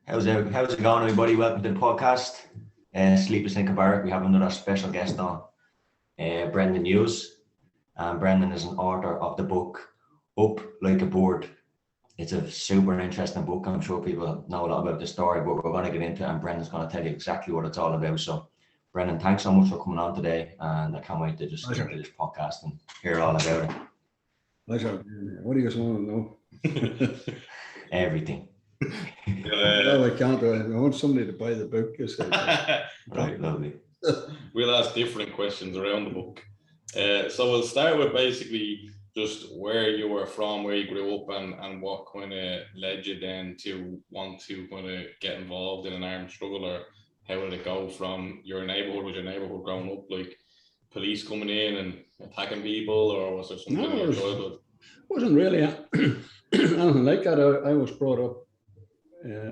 How's it going, everybody? Welcome to the podcast. Sleepless in Cabarrett. We have another special guest on, Brendan Hughes. Brendan is an author of the book Up Like a Bird. It's a super interesting book. I'm sure people know a lot about the story, but we're going to get into it, and Brendan's going to tell you exactly what it's all about. So, Brendan, thanks so much for coming on today, and I can't wait to just get into this podcast and hear all about it. Pleasure. What do you want to know? Everything. No, I can't. I want somebody to buy the book. Right, lovely. We'll ask different questions around the book. So we'll start with basically just where you were from, where you grew up, and what kind of led you then to want to kind of get involved in an armed struggle, or how did it go from your neighborhood? Was your neighborhood growing up like police coming in and attacking people, or was there something in your childhood? Wasn't really anything like that. I was brought up.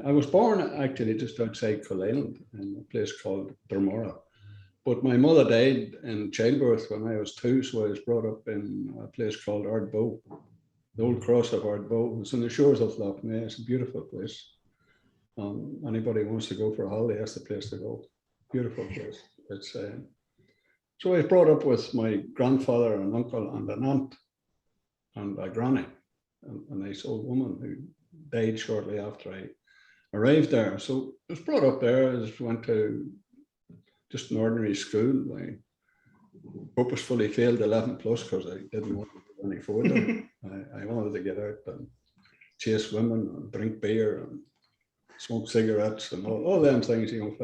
I was born actually just outside Culleland in a place called Dromora. But my mother died in childbirth when I was 2, so I was brought up in a place called Ardbow, the old cross of Ardbow. It's on the shores of Lough Neagh. It's a beautiful place. Anybody who wants to go for a holiday, that's the place to go. Beautiful place. It's so I was brought up with my grandfather and uncle and an aunt and a granny, a nice old woman who died shortly after I arrived there. So I was brought up there. I just went to just an ordinary school. I purposefully failed 11 plus because I didn't want to go any further. I wanted to get out and chase women and drink beer and smoke cigarettes and all them things young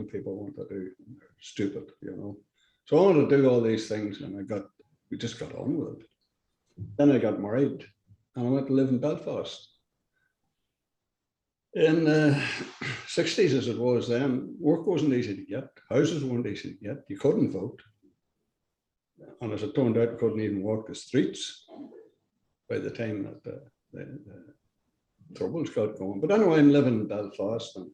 people want to do. They're stupid, you know. So I wanted to do all these things, and we just got on with it. Then I got married and I went to live in Belfast. In the 60s, as it was then, work wasn't easy to get. Houses weren't easy to get. You couldn't vote. And as it turned out, you couldn't even walk the streets by the time that the troubles got going. But anyway, I'm living in Belfast, and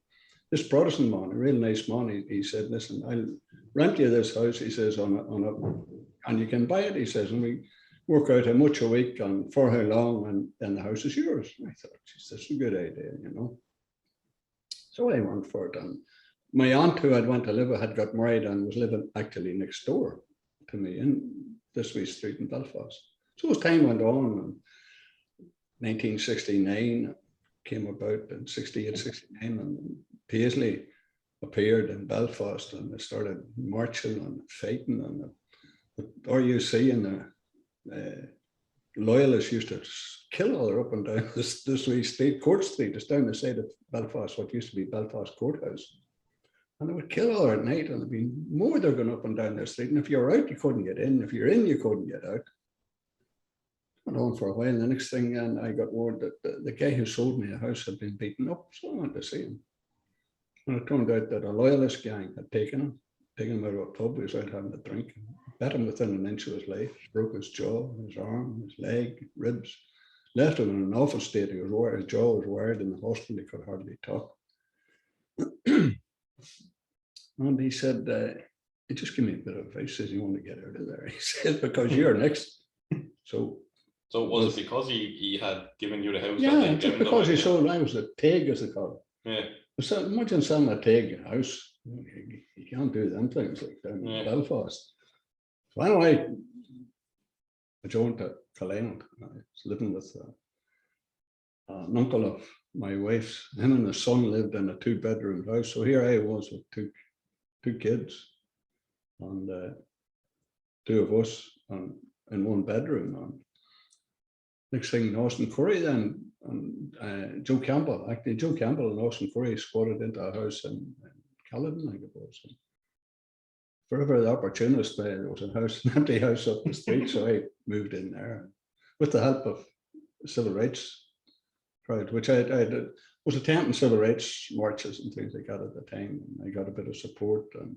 this Protestant man, a real nice man, he said, listen, I'll rent you this house, he says, and you can buy it, he says, and we work out how much a week and for how long, and then the house is yours. And I thought, geez, that's a good idea, you know. So I went for it, and my aunt who I'd went to live with had got married and was living actually next door to me in this wee street in Belfast. So as time went on, and 1969 came about, and 68, 69, and Paisley appeared in Belfast, and they started marching and fighting, and the RUC and the loyalists used to kill all her up and down this wee street, Court Street. It's down the side of Belfast, what used to be Belfast Courthouse. And they would kill all her at night, and there'd be more they're going up and down the street. And if you were out, you couldn't get in. If you're in, you couldn't get out. Went on for a while. And the next thing, and I got word that the guy who sold me a house had been beaten up, so I went to see him. And it turned out that a loyalist gang had taken him out of a pub. He was out having a drink, bet him within an inch of his life, broke his jaw, his arm, his leg, ribs, left him in an awful state. His jaw was wired in the hospital. He could hardly talk. And he said, he just gave me a bit of advice. He says, you want to get out of there. He said, because you're next. So was it because he had given you the house? Yeah, just because he sold, I was a pig, as they call it. Yeah. So imagine selling a pig house. You can't do them things like that in Belfast. So anyway, I joined to Culleland. I was living with an uncle of my wife's. Him and his son lived in a 2-bedroom house. So here I was with two kids, and 2 of us in 1 bedroom. And next thing, Austin Curry then, and Joe Campbell and Austin Curry squatted into a house in Caledon, I think it was. And forever the opportunist, there was an empty house up the street, so I moved in there with the help of civil rights crowd, which I was attending civil rights marches and things like that at the time, and I got a bit of support. And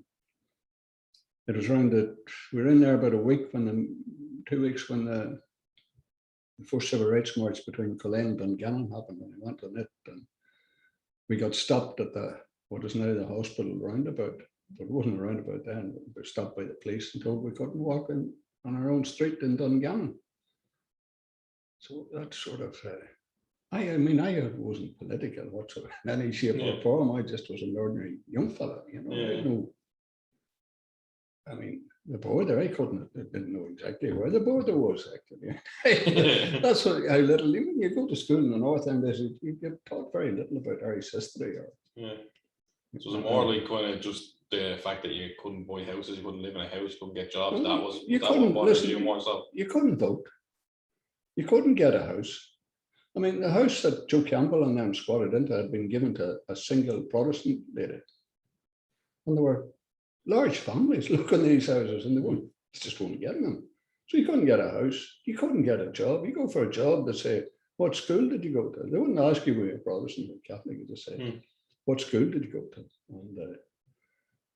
it was around we were in there about a week 2 weeks when the first civil rights march between Culleland and Gannon happened, and I went on it, and we got stopped at what is now the hospital roundabout, but it wasn't a roundabout then. We were stopped by the police and told we couldn't walk on our own street in Dungannon. So that sort of I mean, I wasn't political whatsoever in any shape or form. I just was an ordinary young fella, you know. I know. I mean, the border, I didn't know exactly where the border was actually. That's what, how little, when you go to school in the North End, you get taught very little about Irish history. Or, so was it more like kind of just the fact that you couldn't buy houses, you couldn't live in a house, you couldn't get jobs, well, that was you that couldn't, what listen, you more so? You couldn't vote. You couldn't get a house. I mean, the house that Joe Campbell and them squatted into had been given to a single Protestant lady. And there were large families looking at these houses and they just weren't getting them. So you couldn't get a house, you couldn't get a job. You go for a job, they say, what school did you go to? They wouldn't ask you were you a Protestant or Catholic, they just say, what school did you go to? And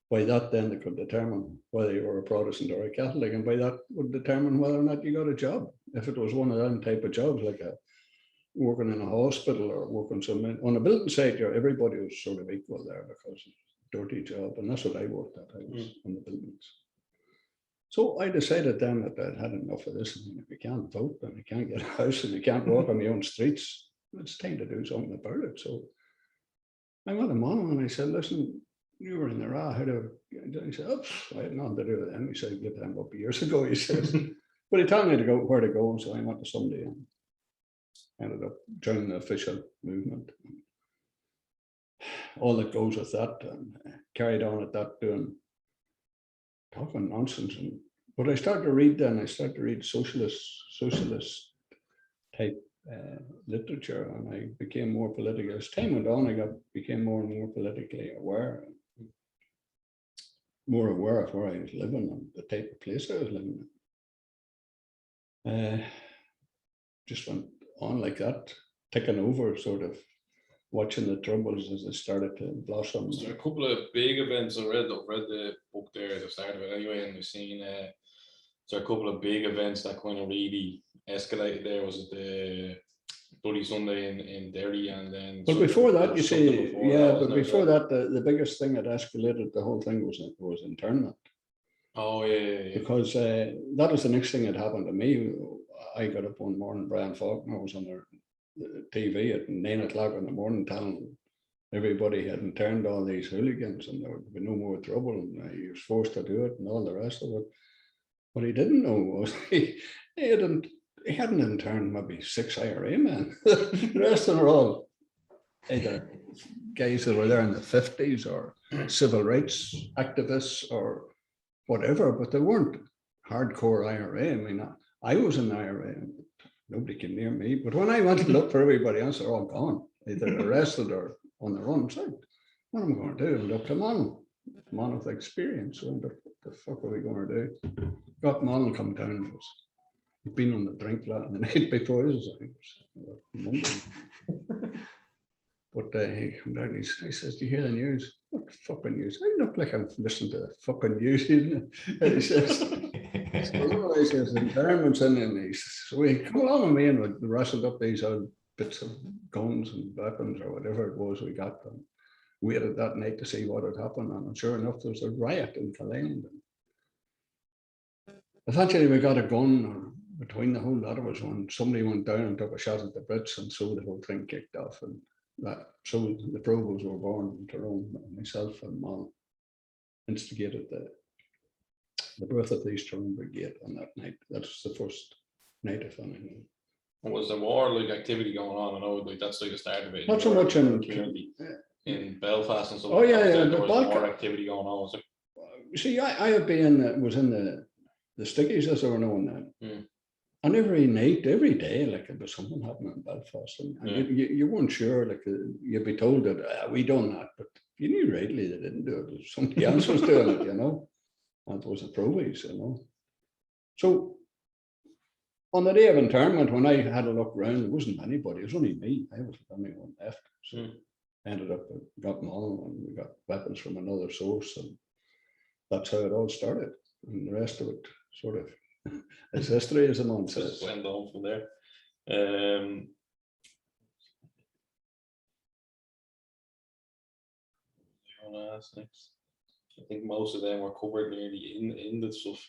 by that then they could determine whether you were a Protestant or a Catholic, and by that would determine whether or not you got a job. If it was one of them type of jobs, like working in a hospital or working on a building site, everybody was sort of equal there because it's a dirty job, and that's what I worked at. I was on the buildings. So I decided then that I'd had enough of this. I mean, if you can't vote and you can't get a house and you can't walk on your own streets, it's time to do something about it. So I went to Mono and I said, listen, you were in the RA, how do I said, oops, I had nothing to do with them. He said, give them up years ago, he says. But he told me to go where to go, so I went to somebody and ended up joining the official movement. All that goes with that, and carried on at that, talking nonsense. But I started to read then, I started to read socialist type literature, and I became more political. As time went on, I became more and more politically aware, more aware of where I was living and the type of place I was living in. Just went on like that, taking over, sort of watching the troubles as they started to blossom. So a couple of big events. I've read the book there at the start of it anyway, and we've seen so a couple of big events that kind of really escalated there. Was it the Bloody Sunday in Derry, and then but before that, you see, before that, the biggest thing that escalated the whole thing was internment. Oh yeah. Because that was the next thing that happened to me. I got up one morning, Brian Faulkner was on the TV at 9 o'clock in the morning telling everybody had interned all these hooligans and there would be no more trouble, and he was forced to do it and all the rest of it. What he didn't know was he hadn't interned maybe 6 IRA men. The rest of them are all either guys that were there in the 50s or civil rights activists or whatever, but they weren't hardcore IRA. I mean, I was in the IRA and nobody came near me, but when I went to look for everybody else, they're all gone, either arrested or on the run. So what am I going to do? I went up to Mono with experience. So what the fuck are we going to do? Got Mono come down. He'd been on the drink lot the night before. This was Monday. But he came down and he says, do you hear the news? What fucking news? I look like I'm listening to the fucking news, isn't it? And he says, he says, internment's in, and he says, so we come along with me, and we wrestled up these old bits of guns and weapons or whatever it was we got them. Waited that night to see what had happened, and sure enough, there was a riot in Killeen. Eventually we got a gun, or between the whole lot of us, when somebody went down and took a shot at the Brits, and so the whole thing kicked off. And so the Provosts were born in Tyrone. Myself and Mom instigated the birth of the East Tyrone Brigade on that night. That's the first night of anything. Was there more like activity going on? I know like that's like the start of it. Not so much in community in Belfast and stuff. Oh yeah, yeah. There was more activity going on. Was there? You see, I had been was in the stickies, as they were known then. And every night, every day, like there was something happening in Belfast, and you weren't sure. Like you'd be told that we done that, but you knew rightly they didn't do it. Somebody else was doing it, you know. And it was the Provosts, you know. So on the day of internment, when I had a look around, there wasn't anybody. It was only me. I was the only one left. So ended up got them all, and we got weapons from another source, and that's how it all started. And the rest of it sort of. It's history, as a man says. Went on from there. Next. I think most of them were covered nearly in the stuff.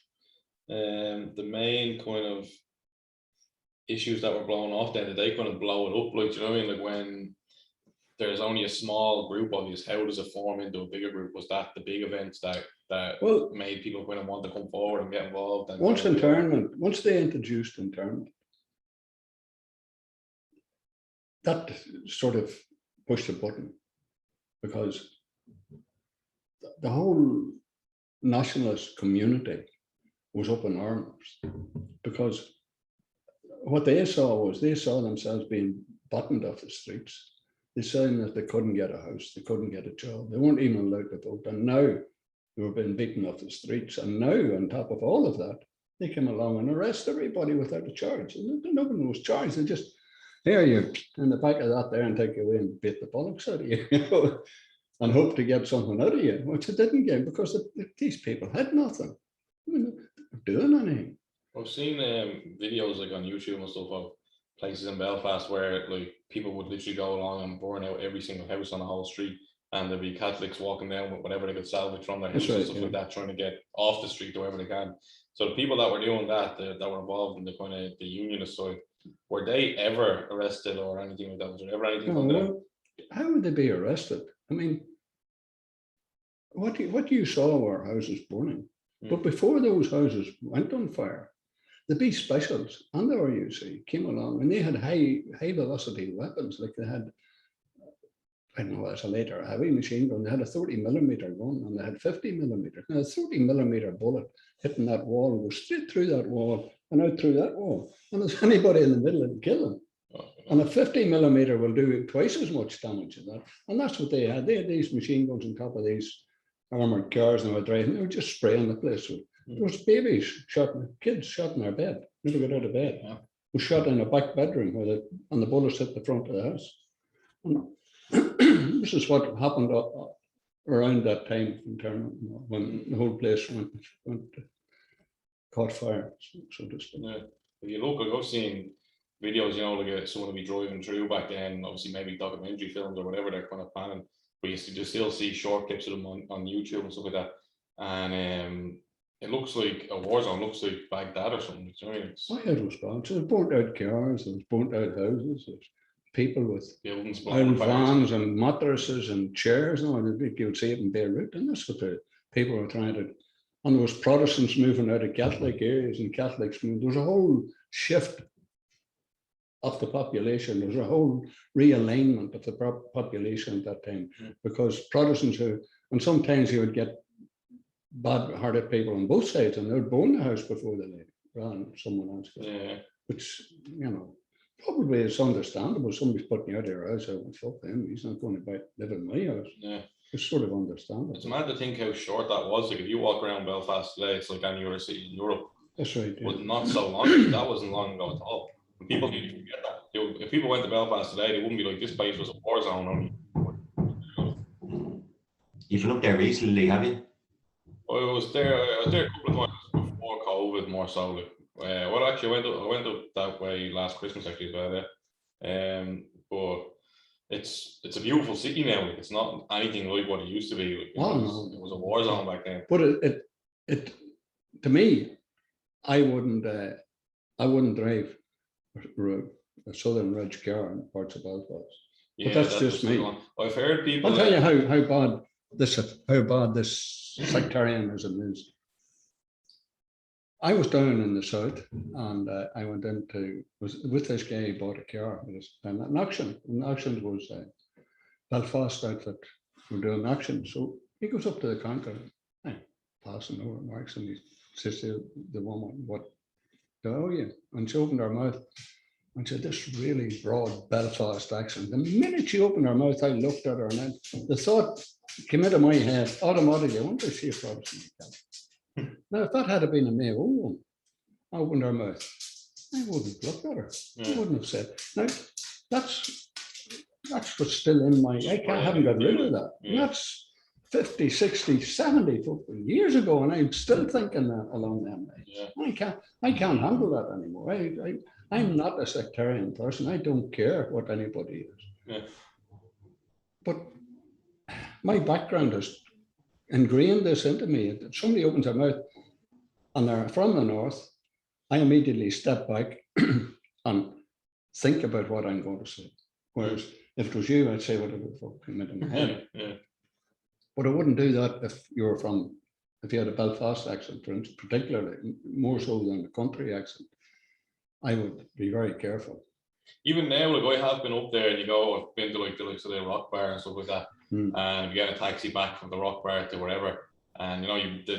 The main kind of issues that were blown off then, did they kind of blow it up? Like, do you know what I mean? Like when there's only a small group of these, how does it form into a bigger group? Was that the big events that Well, made people kind of want to come forward and get involved? And once they introduced internment, that sort of pushed a button, because the whole nationalist community was up in arms, because what they saw themselves being bottomed off the streets. They saw that they couldn't get a house, they couldn't get a job, they weren't even allowed to vote, and now they were being beaten off the streets. And now, on top of all of that, they came along and arrest everybody without a charge. Nobody was charged. They just, here you in the back of that there, and take you away and beat the bollocks out of you, you know, and hope to get something out of you, which it didn't get, because these people had nothing. I mean, they weren't doing anything. I've seen videos like on YouTube and stuff of places in Belfast where like people would literally go along and burn out every single house on the whole street, and there'd be Catholics walking down with whatever they could salvage from their houses and stuff like that, trying to get off the street wherever they can. So the people that were doing that, that were involved in the kind of the unionist side, were they ever arrested or anything like that? Was there ever anything like that? How would they be arrested? I mean, what you saw were houses burning, but before those houses went on fire, the B specials and the RUC came along, and they had high velocity weapons. Like they had, I don't know, as a later heavy machine gun. They had a 30mm gun, and they had 50mm. Now a 30mm bullet hitting that wall goes straight through that wall and out through that wall. And there's anybody in the middle, it'll kill them. And a 50mm will do twice as much damage as that. And that's what they had. They had these machine guns on top of these armored cars, and they were driving. They were just spraying the place with. There was babies shot, kids shot in their bed, never got out of bed. Yeah. Was shot in a back bedroom and the bullets hit the front of the house. And this is what happened around that time in terms when the whole place went caught fire, so to speak. Yeah. If you look, I've seen videos, you know, like someone will be driving through back then, obviously maybe documentary films or whatever they're kind of planning, but you still see short clips of them on YouTube and stuff like that. And it looks like a war zone, looks like Baghdad or something. You know, it was bad. So there's burnt out cars, there's burnt out houses, there's people with buildings, old vans and mattresses and chairs. You would see it in Beirut, and that's what the people were trying to. And there was Protestants moving out of Catholic areas, and Catholics moving. There was a whole shift of the population. There was a whole realignment of the population at that time, because Protestants and sometimes you would get bad-hearted people on both sides, and they would burn the house before they leave, rather than someone else. Yeah. Which, you know, probably is understandable. Somebody's putting you out of your house, out and fuck him. He's not going to live in my house. Yeah. It's sort of understandable. It's mad to think how short that was. Like if you walk around Belfast today, it's like any other city in Europe. That's right. Yeah. But not so long ago. That wasn't long ago at all. People need to forget that. If people went to Belfast today, they wouldn't be like, this place was a war zone only. You've been up there recently, have you? I was there a couple of times before COVID, more so. Like, well, actually, I went up that way last Christmas actually as well. Yeah. But it's a beautiful city now. It's not anything like what it used to be. Like, it was a war zone back then. But it to me, I wouldn't drive a Southern Ridge car in parts of Belfast. Yeah, but that's just me. I've heard people. I'll tell you how bad this sectarianism is. I was down in the south, and I went was with this guy. He bought a car. It was an auction. And the auction was Belfast outfit. We're doing an auction. So he goes up to the counter, passing over marks, and he says to the woman, "What do I owe you?" And she opened her mouth and said, "This really broad Belfast accent." The minute she opened her mouth, I looked at her, and the thought came into my head automatically. I wonder if she a Protestant. Now, if that had been a Mayo woman, I opened her mouth, I wouldn't look at her. I wouldn't have said. Now, that's what's still in my. I haven't got rid of that. Yeah. That's 50, 60, 70 years ago, and I'm still thinking that along them lines. Yeah. I can't handle that anymore. I'm not a sectarian person. I don't care what anybody is. Yeah. But my background has ingrained this into me. If somebody opens their mouth and they're from the north, I immediately step back and think about what I'm going to say. Whereas if it was you, I'd say whatever the fuck came into my head. But I wouldn't do that if you had a Belfast accent, for instance, particularly more so than the country accent. I would be very careful. Even now, like I have been up there, and I've been to like the likes of the Rock Bar and stuff like that, and you get a taxi back from the Rock Bar to wherever, and the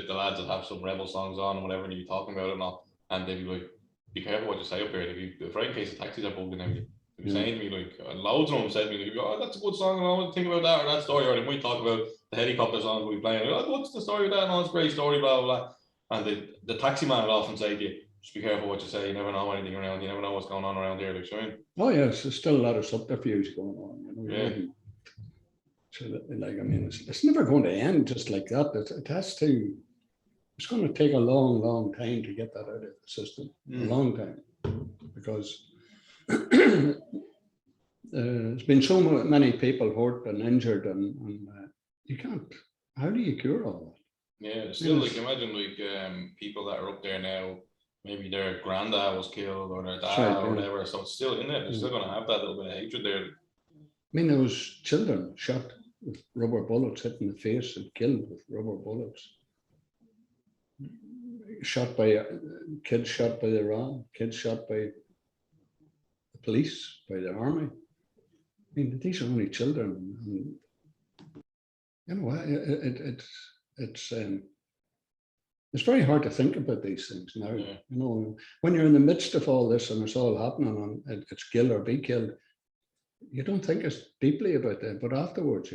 lads will have some rebel songs on and whatever, and you be talking about it and all, and they'd be like, "Be careful what you say up here. If right in case the taxis are bugging out, they'd be saying to me like, loads of them said to me, like, "Oh, that's a good song, and I want to think about that or that story," or they might talk about the helicopter songs we'll be playing. Like, "Oh, what's the story of that? No, it's a great story, blah blah blah." And the taxi man would often say to you, "Just be careful what you say. You never know anything around. You never know what's going on around here." Like, showing. Oh yes, there's still a lot of subterfuge going on. So like, I mean, it's never going to end just like that. It has to. It's going to take a long, long time to get that out of the system. A long time, because there's been so many people hurt and injured, and you can't. How do you cure all that? Yeah, still, like, imagine like people that are up there now. Maybe their granddad was killed or their dad or whatever, so it's still in there. They're still going to have that little bit of hatred there. I mean, there was children shot with rubber bullets, hit in the face and killed with rubber bullets. Kids shot by the RAN, kids shot by the police, by the army. I mean, these are only children. And, it's very hard to think about these things now. When you're in the midst of all this and it's all happening and it's kill or be killed, you don't think as deeply about that. But afterwards,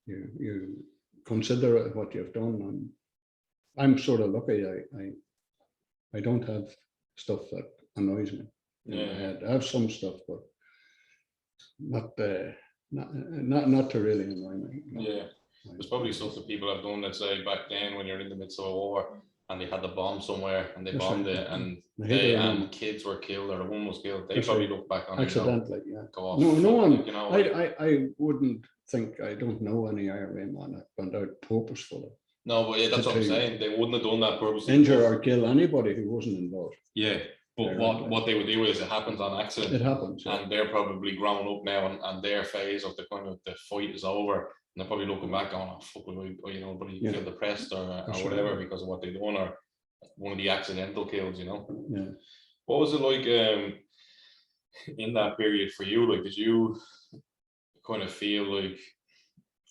you consider what you've done. And I'm sort of lucky. I don't have stuff that annoys me in my head. I have some stuff, but not to really annoy me. Yeah. There's probably stuff that people have done, let's say, back then when you're in the midst of a war and they had the bomb somewhere and they bombed it and kids were killed or a woman was killed. They probably look back on it accidentally, go off. No one. I wouldn't think. I don't know any IRA man that went out purposefully. No, but that's what I'm saying. They wouldn't have done that purposely. Injure or kill anybody who wasn't involved. Yeah. But what they would do is it happens on accident. It happens. And they're probably grown up now and their phase of the kind of the fight is over. And they're probably looking back on, "Oh, fuck, but you feel depressed or whatever because of what they done or one of the accidental kills, Yeah. What was it like in that period for you? Like, did you kind of feel like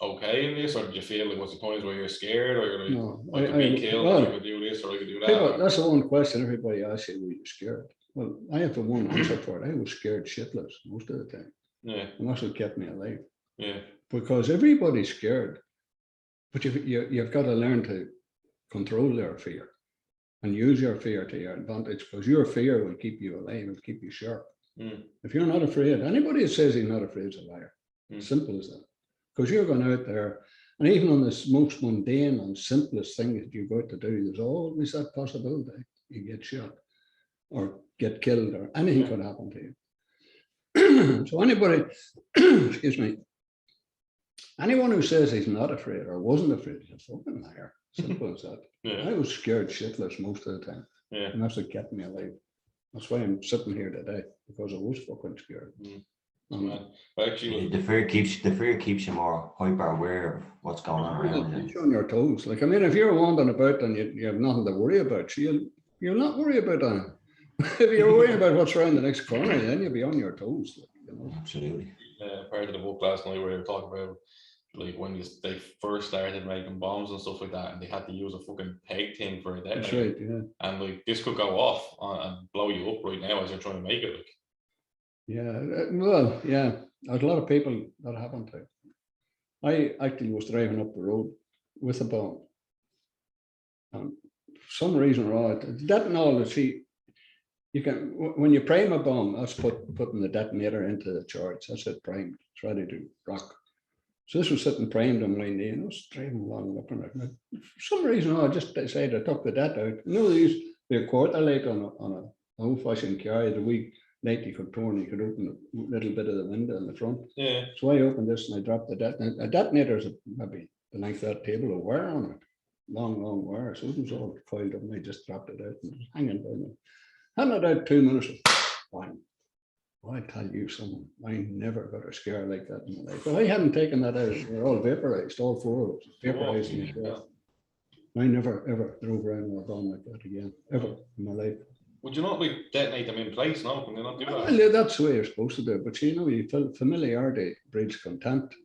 okay in this, or did you feel like was there times where you're scared or you're like, no, I could be killed, or I could do this, or I could do that? People, that's the one question everybody asks you, were you scared? Well, I have the one answer for it. I was scared shitless most of the time. Yeah. And that's what kept me alive. Yeah. Because everybody's scared, but you've got to learn to control their fear and use your fear to your advantage, because your fear will keep you alive, will keep you sharp. If you're not afraid, anybody that says he's not afraid is a liar. Simple as that. Because you're going out there, and even on this most mundane and simplest thing that you're going to do, there's always that possibility you get shot or get killed or anything could happen to you. So anybody, excuse me, anyone who says he's not afraid or wasn't afraid is a fucking liar. Simple as that. I was scared shitless most of the time. And that's what kept me alive. That's why I'm sitting here today, because I was fucking scared. Actually, the fear keeps you more hyper aware of what's going on around you. On your toes. Like, I mean, if you're wandering about and you have nothing to worry about, you'll not worry about that. If you're worrying about what's around the next corner, then you'll be on your toes. Absolutely. Part of the book last night where they were talking about like when they first started making bombs and stuff like that, and they had to use a fucking peg thing for a detonator. That's right, yeah. And like this could go off and blow you up right now as you're trying to make it. Like. Yeah, well, yeah. There's a lot of people that happened to. I actually was driving up the road with a bomb. And for some reason or other, that and all, see, you can, when you prime a bomb, that's putting the detonator into the charge. That's it, primed. It's ready to rock. So this was sitting primed on my knee, and I was driving along looking at it. For some reason, I just decided I took the det out. You know, there used to be a quarter light on an old-fashioned car. The wee light you could turn, you could open a little bit of the window in the front. Yeah. So I opened this and I dropped the detonator. A detonator is maybe the length of that table of wire on it. Long wire. So it was all coiled up, and I just dropped it out and it was hanging down there. Hung it out 2 minutes. I tell you something, I never got a scare like that in my life. But I hadn't taken that out. They're all vaporized, all four of us, vaporized me. I never ever drove around with a gun like that again, ever in my life. Would you not like detonate them in place? No, can they not do that? Well, yeah, that's the way you're supposed to do it. But you know, you feel familiarity breeds contempt.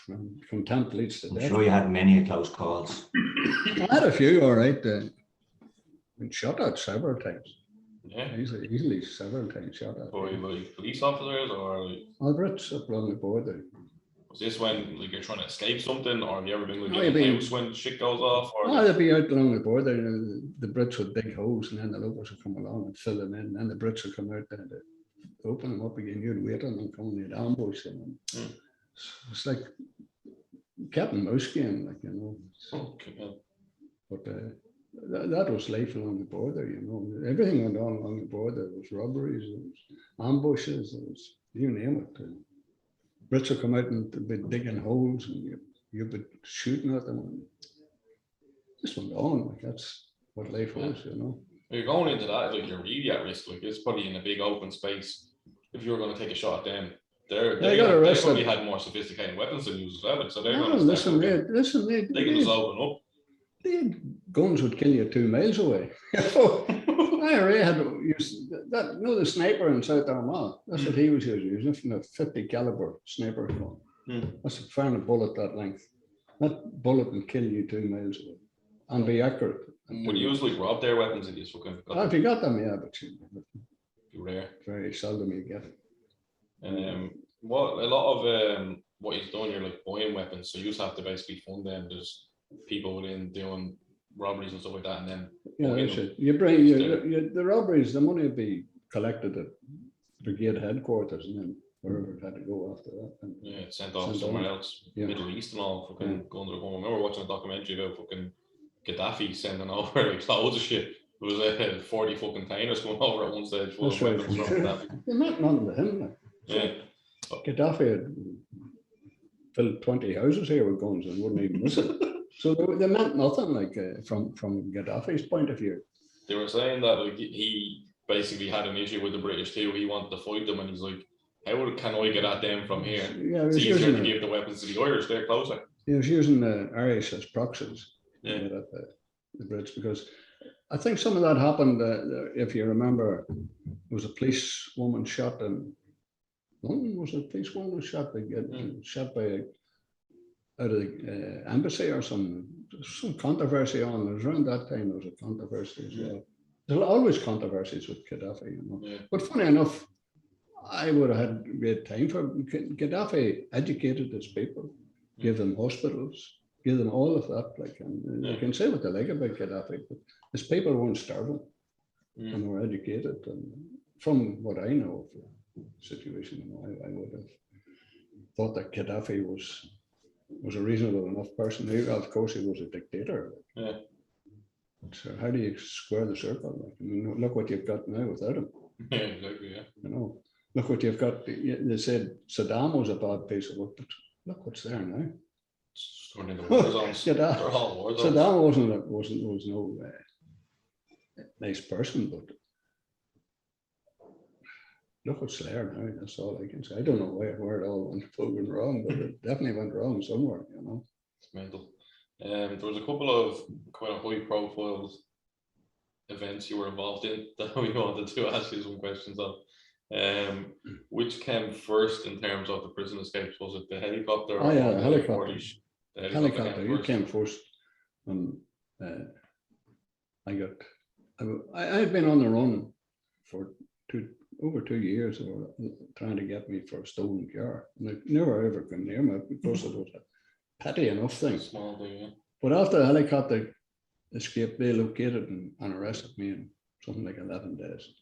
And contempt leads to death. I'm sure you had many close calls. I had a few, all right. Been shot at several times. Yeah. Easily several times shot at. By like police officers or like... Brits up along the border. Was this when like you're trying to escape something, or have you ever been like Oh, in a house when shit goes off? Or oh, they'd be out along the border. The Brits would dig holes, and then the locals would come along and fill them in. And then the Brits would come out and open them up again. You'd wait on them coming, you'd ambush them. It's like cat and mouse game, like, you know. Okay. But that was life along the border, you know. Everything went on along the border. There was robberies, there was ambushes, there was, you name it. Brits would come out and be digging holes, and you'd be shooting at them. And this went on, like that's what life was, you know. You're going into that, like you're really at risk. Like it's probably in a big open space. If you were going to take a shot at them, they probably had more sophisticated weapons than you as well. Like, so they're going to they can just open up. They had guns would kill you 2 miles away. IRA had used that. You know the sniper in South Armagh. That's what he was using from a 50 caliber sniper gun. That's a final bullet that length. That bullet will kill you 2 miles away and be accurate. Would you use like rob their weapons if you fucking got if you got them, yeah, but rare. Very seldom you get it. What a lot of what you've done, you're like buying weapons, so you just have to basically fund them. There's people within doing robberies and stuff like that, and then that's it. You bring the robberies, the money will be collected at brigade headquarters, and then wherever it had to go after that. And sent off somewhere else, Middle East and all. Fucking going to the home. I remember watching a documentary about fucking Gaddafi sending over like loads of shit. There was 40 fucking containers coming over at one stage full of weapons from Gaddafi. They meant nothing to him. Like. Yeah. Gaddafi had filled 20 houses here with guns and wouldn't even miss it. So they meant nothing, like from Gaddafi's point of view. They were saying that like he basically had an issue with the British too. He wanted to fight them, and he's like, "How can I get at them from here?" Yeah, it's easier to give the weapons to the Irish; they're closer. He was using the Irish as proxies. Yeah. To get at the Brits, because I think some of that happened. If you remember, there was a police woman shot in London. Was it a police woman shot? Shot by out of the embassy or some controversy on. It was around that time there was a controversy as well. There's always controversies with Gaddafi, you know. Yeah. But funny enough, I would have had great time for Gaddafi. Educated his people, gave them hospitals, gave them all of that. Like, and you can say what they like about Gaddafi, but his people weren't starving and were educated. And from what I know of the situation, you know, I would have thought that Gaddafi was a reasonable enough person. Of course, he was a dictator. Yeah. So how do you square the circle? Like, I mean, look what you've got now without him. Yeah, exactly. Yeah. You know, look what you've got. They said Saddam was a bad piece of work, but look what's there now. It's turned into war zones. Saddam was no nice person, but look what's there now. That's all I can say. I don't know where it all went wrong, but it definitely went wrong somewhere. You know, it's mental. There was a couple of quite high-profile events you were involved in that we wanted to ask you some questions on. Which came first in terms of the prison escapes? Was it the helicopter? Oh yeah, the helicopter. The helicopter. You came first, and I had been on the run for over 2 years. They were trying to get me for a stolen car, and they never ever came near me because it was a petty enough thing. Small thing, yeah. But after the helicopter escape, they located and arrested me in something like 11 days.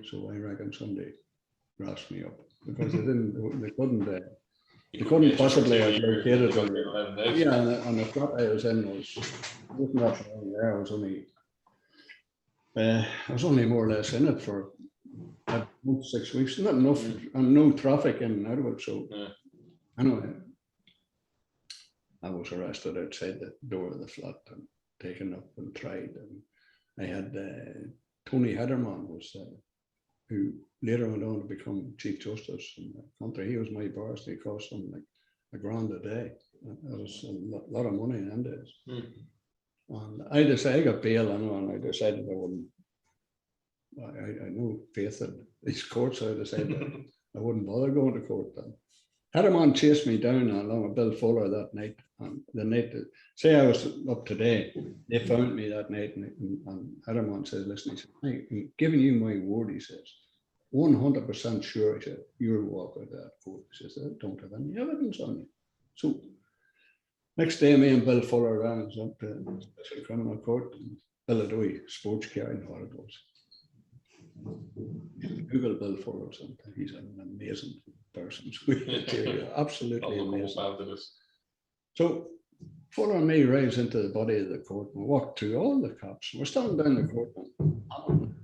So I reckon somebody grasped me up because they couldn't possibly have located it. Yeah, and the flat I was in wasn't that long there. I was only more or less in it for 6 weeks, not enough, and no traffic in and out of it. So anyway, I was arrested outside the door of the flat and taken up and tried. And I had Tony Hederman was who later went on to become Chief Justice in the country. He was my barrister. He cost him like $1,000 a day. That was a lot of money in them days. And I decided, I got bail and I decided I wouldn't. I know faith in these courts. So I decided I wouldn't bother going to court then. Hatterman chased me down along with Bill Fuller that night. And the night, say I was up today, they found me that night. And Hatterman says, listen, he said, I'm giving you my word, he says, 100% sure, he said, you'll walk out of that court. He says, I don't have any evidence on you. So next day, me and Bill Fuller ran up to the Special Criminal Court. And Bill had a sports car and what it was. Google Bill Fuller or something. He's an amazing person. Absolutely amazing. So Fuller and me rise into the body of the court and walk through all the cops. We're standing down the court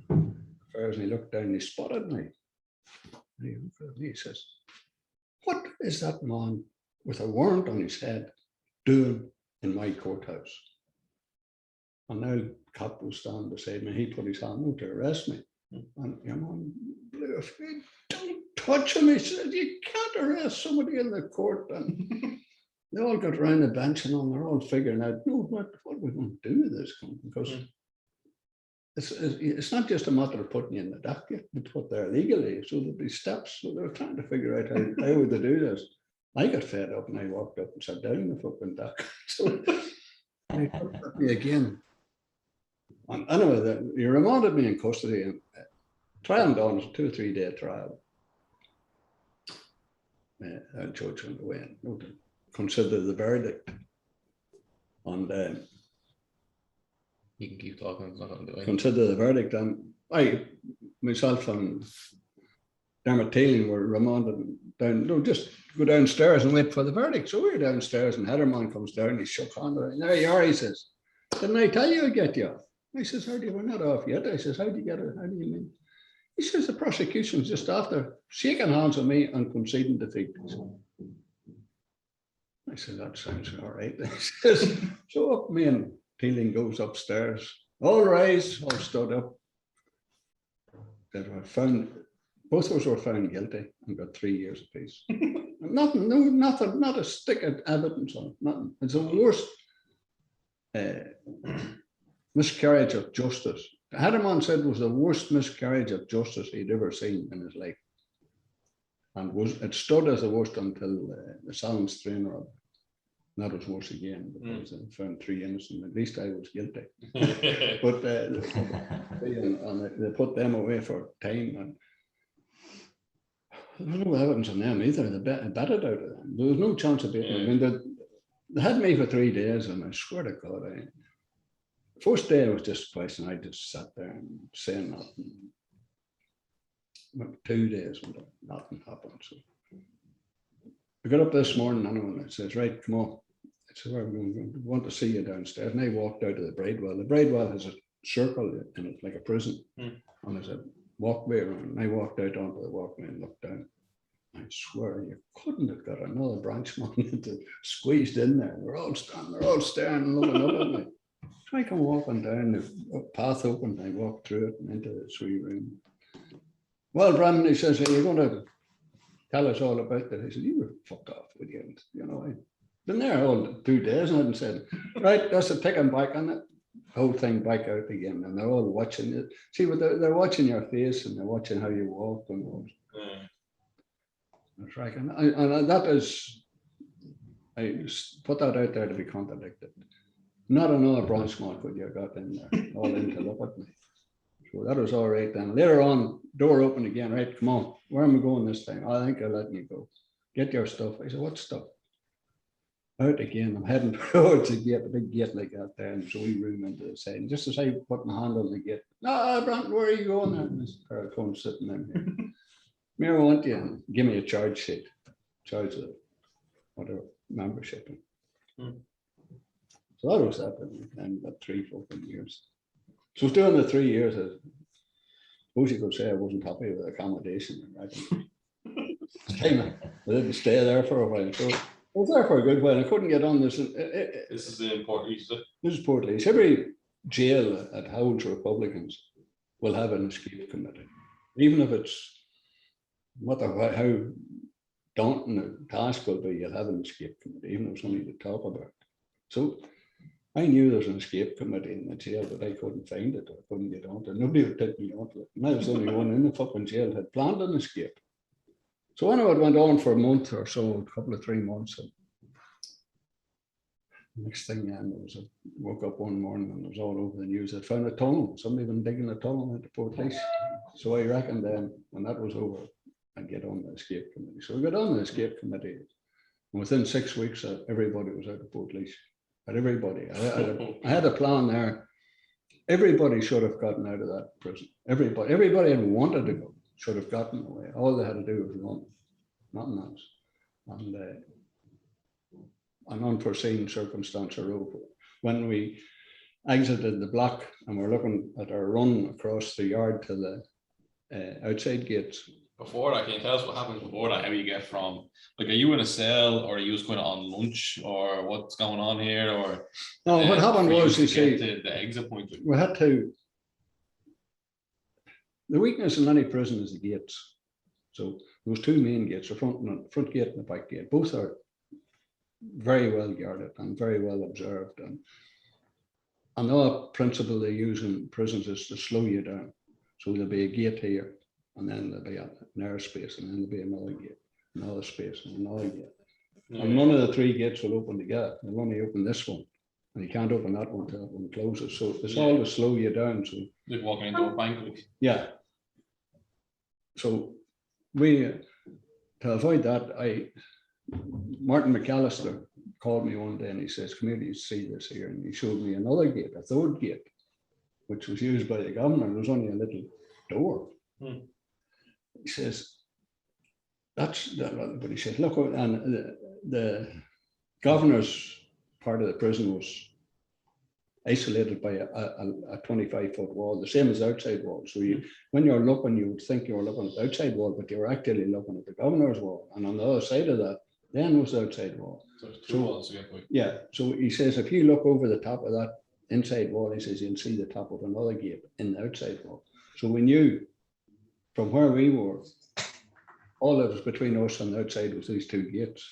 and he looked down and he spotted me. And he looked at me, he says, what is that man with a warrant on his head doing in my courthouse? And now the cop was standing beside me. He put his hand out to arrest me. And man blew a feet. Don't touch him. He said, you can't arrest somebody in the court. And they all got around the bench and they're all figuring out, no, what are we going to do with this? Because it's not just a matter of putting you in the dock, you have to put there legally. So there'll be steps. So they're trying to figure out how would they do this. I got fed up and I walked up and sat down in the fucking dock. So they took me again. And anyway, he remanded me in custody and trial done, it was a 2 or 3 day trial. A judge went away and consider the verdict. And you can keep talking. Consider the verdict. And I, myself and Dermot Teeling were remanded down, no, just go downstairs and wait for the verdict. So we were downstairs and Hatterman comes down and he shook hands. There you are, he says. Didn't I tell you I'd get you off? I says, how do you, we're not off yet. I says, how do you get it? How do you mean? He says, the prosecution's just after shaking hands with me and conceding defeat. I said, that sounds all right. He says, so up me and Teeling goes upstairs. All rise, all stood up. They were found, both of us were found guilty and got 3 years apiece. Nothing, no, nothing, not a stick of evidence on it, nothing. It's the worst miscarriage of justice. Hatterman said it was the worst miscarriage of justice he'd ever seen in his life. And it stood as the worst until the Salons trainer. That was worse again because they found 3 innocent. At least I was guilty. But they put them away for time. And there was no evidence on them either. They betted out of them. There was no chance of beating them. I mean, they had me for 3 days, and I swear to God, first day I was just questioning. I just sat there and saying nothing. Went 2 days when nothing happened. So I got up this morning and it says, right, come on. I said, well, we want to see you downstairs. And I walked out of the Bridewell. The Bridewell has a circle in it, like a prison. And there's a walkway around. And I walked out onto the walkway and looked down. I swear you couldn't have got another branchman squeezed in there. They're all staring and looking up at me. So I come walking down, the path opened, I walked through it and into the suite room. Well, Brendan, he says, are you going to tell us all about that? I said, you were fuck off with you. You know, I've been there all 2 days and I hadn't said, right, that's a pick and back on it. Whole thing back out again. And they're all watching it. See, but they're watching your face and they're watching how you walk and all. That's right. And that is, I put that out there to be contradicted. Not another branchman could you have got in there, all in to look at me. So that was all right then. Later on, door opened again, right, come on, where am I going this time? I think I'll let you go. Get your stuff. I said, what stuff? Out again, I'm heading towards the gate, a big gate like that there, and so we room into the side. And just as I put my hand on the gate, no, Brandon, where are you going? And this pair of cones sitting in here. Mayor, I want you and give me a charge sheet, charge of whatever membership. So that was that, and about 3 fucking years. So during the 3 years, I suppose you could say I wasn't happy with accommodation. I didn't stay there for a while. So I was there for a good while. I couldn't get on this. This is in Portlaoise. This is Portlaoise. Every jail that holds Republicans will have an escape committee. even if it's how daunting a task will be, you'll have an escape committee, even if it's only to talk about it. So I knew there was an escape committee in the jail, but I couldn't find it. I couldn't get onto it. Nobody would take me onto it. And I was the only one in the fucking jail had planned an escape. So anyway, it went on for a month or so, a couple of 3 months. And next thing, I woke up one morning and it was all over the news. I'd found a tunnel. Somebody had been digging a tunnel into Portlaoise. So I reckoned then, when that was over, I'd get on the escape committee. So we got on the escape committee. And within 6 weeks, everybody was out of Portlaoise. But everybody, I had a plan there. Everybody should have gotten out of that prison. Everybody had wanted to go should have gotten away. All they had to do was run, nothing else. And an unforeseen circumstance arose when we exited the block and we're looking at our run across the yard to the outside gates. Before that, can you tell us what happens before that? How you get from, like, are you in a cell or are you just going on lunch or what's going on here? Or no, what happened was, you see, the exit point. We had to. The weakness in any prison is the gates. So there was 2 main gates, the front gate and the back gate. Both are very well guarded and very well observed. And another principle they use in prisons is to slow you down. So there'll be a gate here, and then there'll be an airspace, and then there'll be another gate, another space, and another gate. And none of the 3 gates will open together. They'll only open this one. And you can't open that one until that one closes. So it's all to slow you down. So like walking into a bank. Like. Yeah. So we, to avoid that, Martin McAllister called me one day and he says, come here, do you see this here? And he showed me another gate, a 3rd gate, which was used by the governor. There was only a little door. He says, that's that. But he says, look, and the governor's part of the prison was isolated by a 25-foot wall, the same as the outside wall. So when you're looking, you would think you were looking at the outside wall, but you were actually looking at the governor's wall. And on the other side of that, then was the outside wall. So there's 2 walls. Yeah. So he says, if you look over the top of that inside wall, he says, you'll see the top of another gate in the outside wall. So we knew from where we were, all that was between us and the outside was these 2 gates.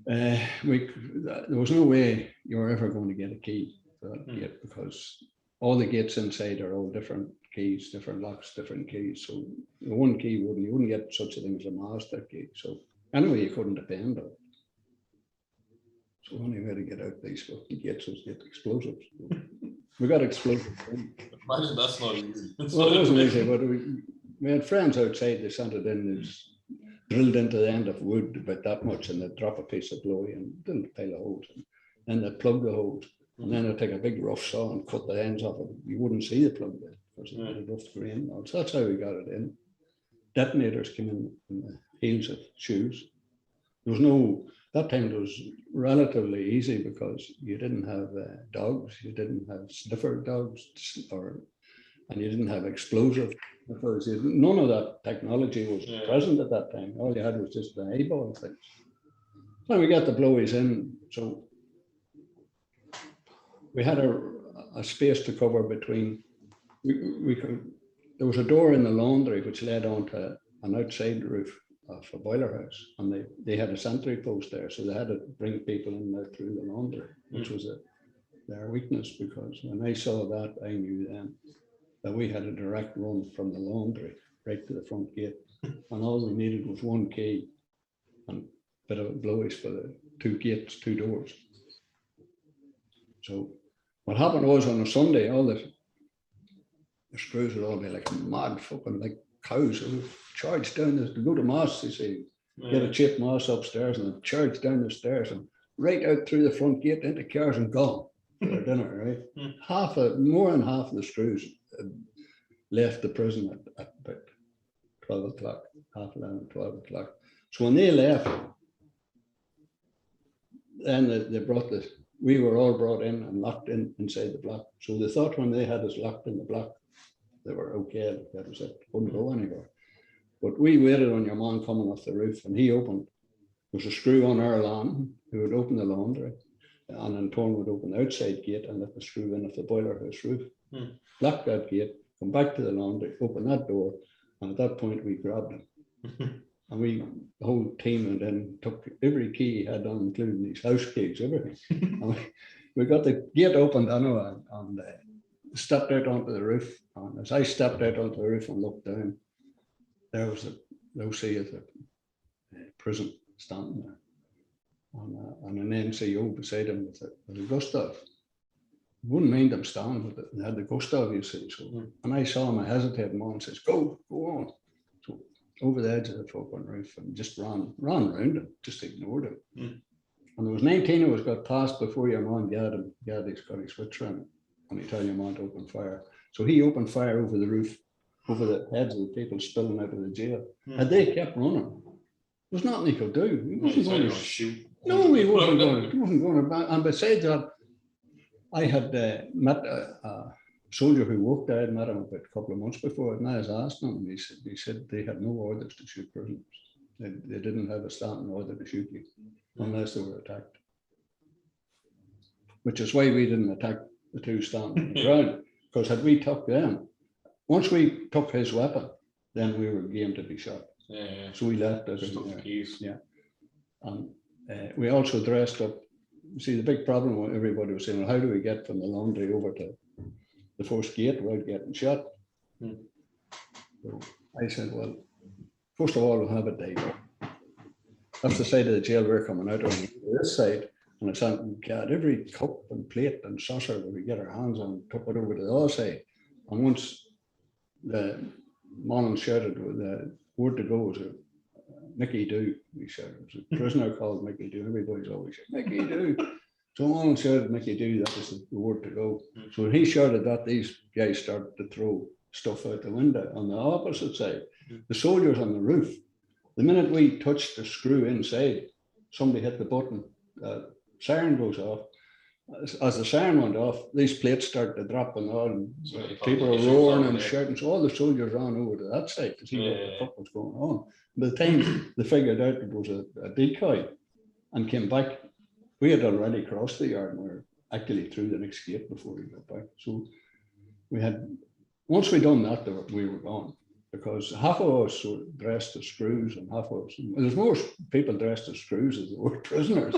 There was no way you were ever going to get a key for that gate, because all the gates inside are all different keys, different locks, different keys. So the one key you wouldn't get such a thing as a master key. So anyway, you couldn't depend on it. So the only way to get out these fucking gates was get explosives. We got explosives. Imagine that's not easy. Well, it wasn't easy, but we had friends outside. They sent it in. It was drilled into the end of wood about that much, and they'd drop a piece of glory and then a pile of holes. And then they'd plug the holes, and then they'd take a big rough saw and cut the ends off it. You wouldn't see the plug there because it was a rough grain. So that's how we got it in. Detonators came in the heels of shoes. There was no, that time it was relatively easy because you didn't have dogs, you didn't have sniffer dogs, and you didn't have explosive. None of that technology was present at that time. All you had was just the eyeball things. So we got the blowies in. So we had a space to cover between. There was a door in the laundry which led onto an outside roof of a boiler house, and they had a sentry post there, so they had to bring people in there through the laundry, which was their weakness, because when I saw that, I knew then that we had a direct run from the laundry right to the front gate, and all we needed was one key and a bit of blowies for the 2 gates, 2 doors. So what happened was on a Sunday, all the screws would all be like mad fucking like cows. They would charge down to go to mass, you see, get a cheap mass upstairs and charge down the stairs and right out through the front gate into cars and gone for their dinner, right? More than half of the screws left the prison at about 12 o'clock, 11:30, 12 o'clock. So when they left, then they brought we were all brought in and locked in inside the block. So they thought when they had us locked in the block, they were okay. That was it, couldn't go anywhere. But we waited on your man coming off the roof, and he opened. There was a screw on our lawn who would open the laundry, and then Torn would open the outside gate and let the screw in off the boiler house roof. Locked that gate, come back to the laundry, open that door, and at that point we grabbed him. And the whole team, and then took every key he had on, including these house keys, everything. And we got the gate opened anyway, and stepped out onto the roof. And as I stepped out onto the roof and looked down, there was the OC of the prison standing there. And an NCO beside him with a Gustav. Wouldn't mind them standing, but they had the Gustav, you see. So, and I saw him, I hesitated more and says, go on. So over the edge of the fucking roof and just ran around him, just ignored him. And there was 19 who was got past before your man got him. He's got his switch around and he tell your man to open fire. So he opened fire over the roof, over the heads of the people spilling out of the jail. And they kept running. There was nothing he could do. He wasn't going to shoot. No, he wasn't going to. And besides that, I had met a soldier who worked there. I'd met him about a couple of months before, and I was asking him, he said they had no orders to shoot prisoners. They didn't have a standing order to shoot you unless they were attacked. Which is why we didn't attack the two standing on the ground, because had we took them, once we took his weapon, then we were game to be shot. Yeah. So we left it. Yeah. And we also dressed up. See, the big problem with everybody was saying, well, how do we get from the laundry over to the first gate without getting shot? So I said, well, first of all, we'll have a day. That's the side of the jail we're coming out on this side. And I said, we got every cup and plate and saucer that we get our hands on, took it over to the other side. And once the man shouted, the word to go was Mickey Do, he said. It was a prisoner called Mickey Do. Everybody's always said, Mickey Do. So Mullen shouted Mickey Do, that was the word to go. So when he shouted that, these guys started to throw stuff out the window on the opposite side. The soldiers on the roof, the minute we touched the screw inside, somebody hit the button, siren goes off. As the siren went off, these plates started to drop and all, and people were roaring and shouting. So all the soldiers ran over to that side to see what the fuck was going on. By the time they figured out it was a decoy and came back, we had already crossed the yard and we were actually through the next gate before we got back. So we had, once we done that, we were gone, because half of us were dressed as screws and half of us, there's more people dressed as screws as there were prisoners.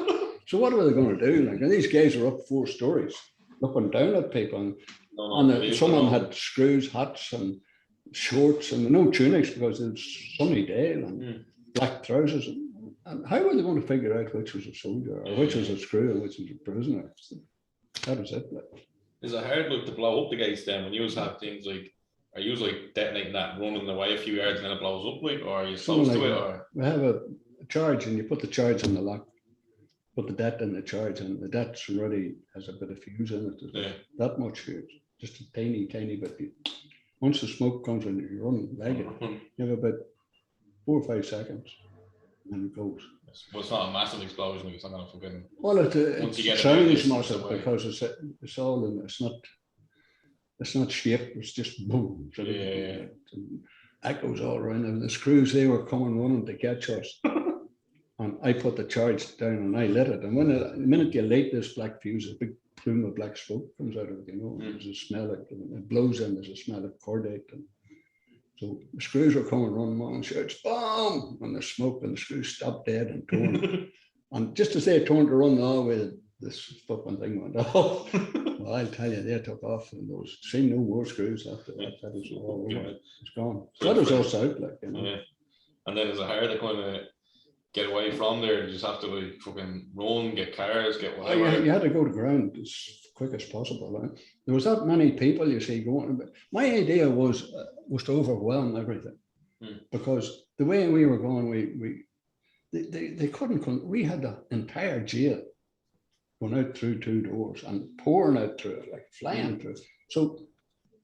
So what were they going to do? Like, and these guys were up 4 stories, looking down at people, and some of them had screws, hats, and shorts, and no tunics because it was sunny day, and black trousers. And how were they going to figure out which was a soldier or which was a screw and which was a prisoner? That was it. Like. Is it hard to blow up the gates then when you have things like, are you like detonating that, running away a few yards and then it blows up, like, or are you close to it? Or? We have a charge, and you put the charge in the lock. Put the det in the charge, and the det's already has a bit of fuse in it. That much fuse, just a tiny bit. Once the smoke comes in, you run legged. You have about 4 or 5 seconds, and it goes. Well, it's not a massive explosion. It's not going to fucking. Well, it sounds massive because it's all in. It's not shaped. It's just boom. So it echoes all around. And the screws, they were coming running to catch us. And I put the charge down and I lit it. And when the minute you light this black fuse, a big plume of black smoke comes out of it, you know. There's a smell, it blows in, there's a smell of cordate. And so the screws were coming running on and shouts, boom! And the smoke and the screws stopped dead and torn. And just as they turned to run the other way, this fucking thing went off. Well, I'll tell you, they took off and there was seen no more screws after that. That was all over. It's gone. So that was us out, like, you know. Yeah. And then is it hard to kind of get away from there? You just have to like fucking run, get cars, get whatever. You had to go to ground as quick as possible. Right? There was that many people, you see, going. My idea was to overwhelm everything, because the way we were going, they couldn't. We had the entire jail going out through 2 doors and pouring out through it, like flying through it. So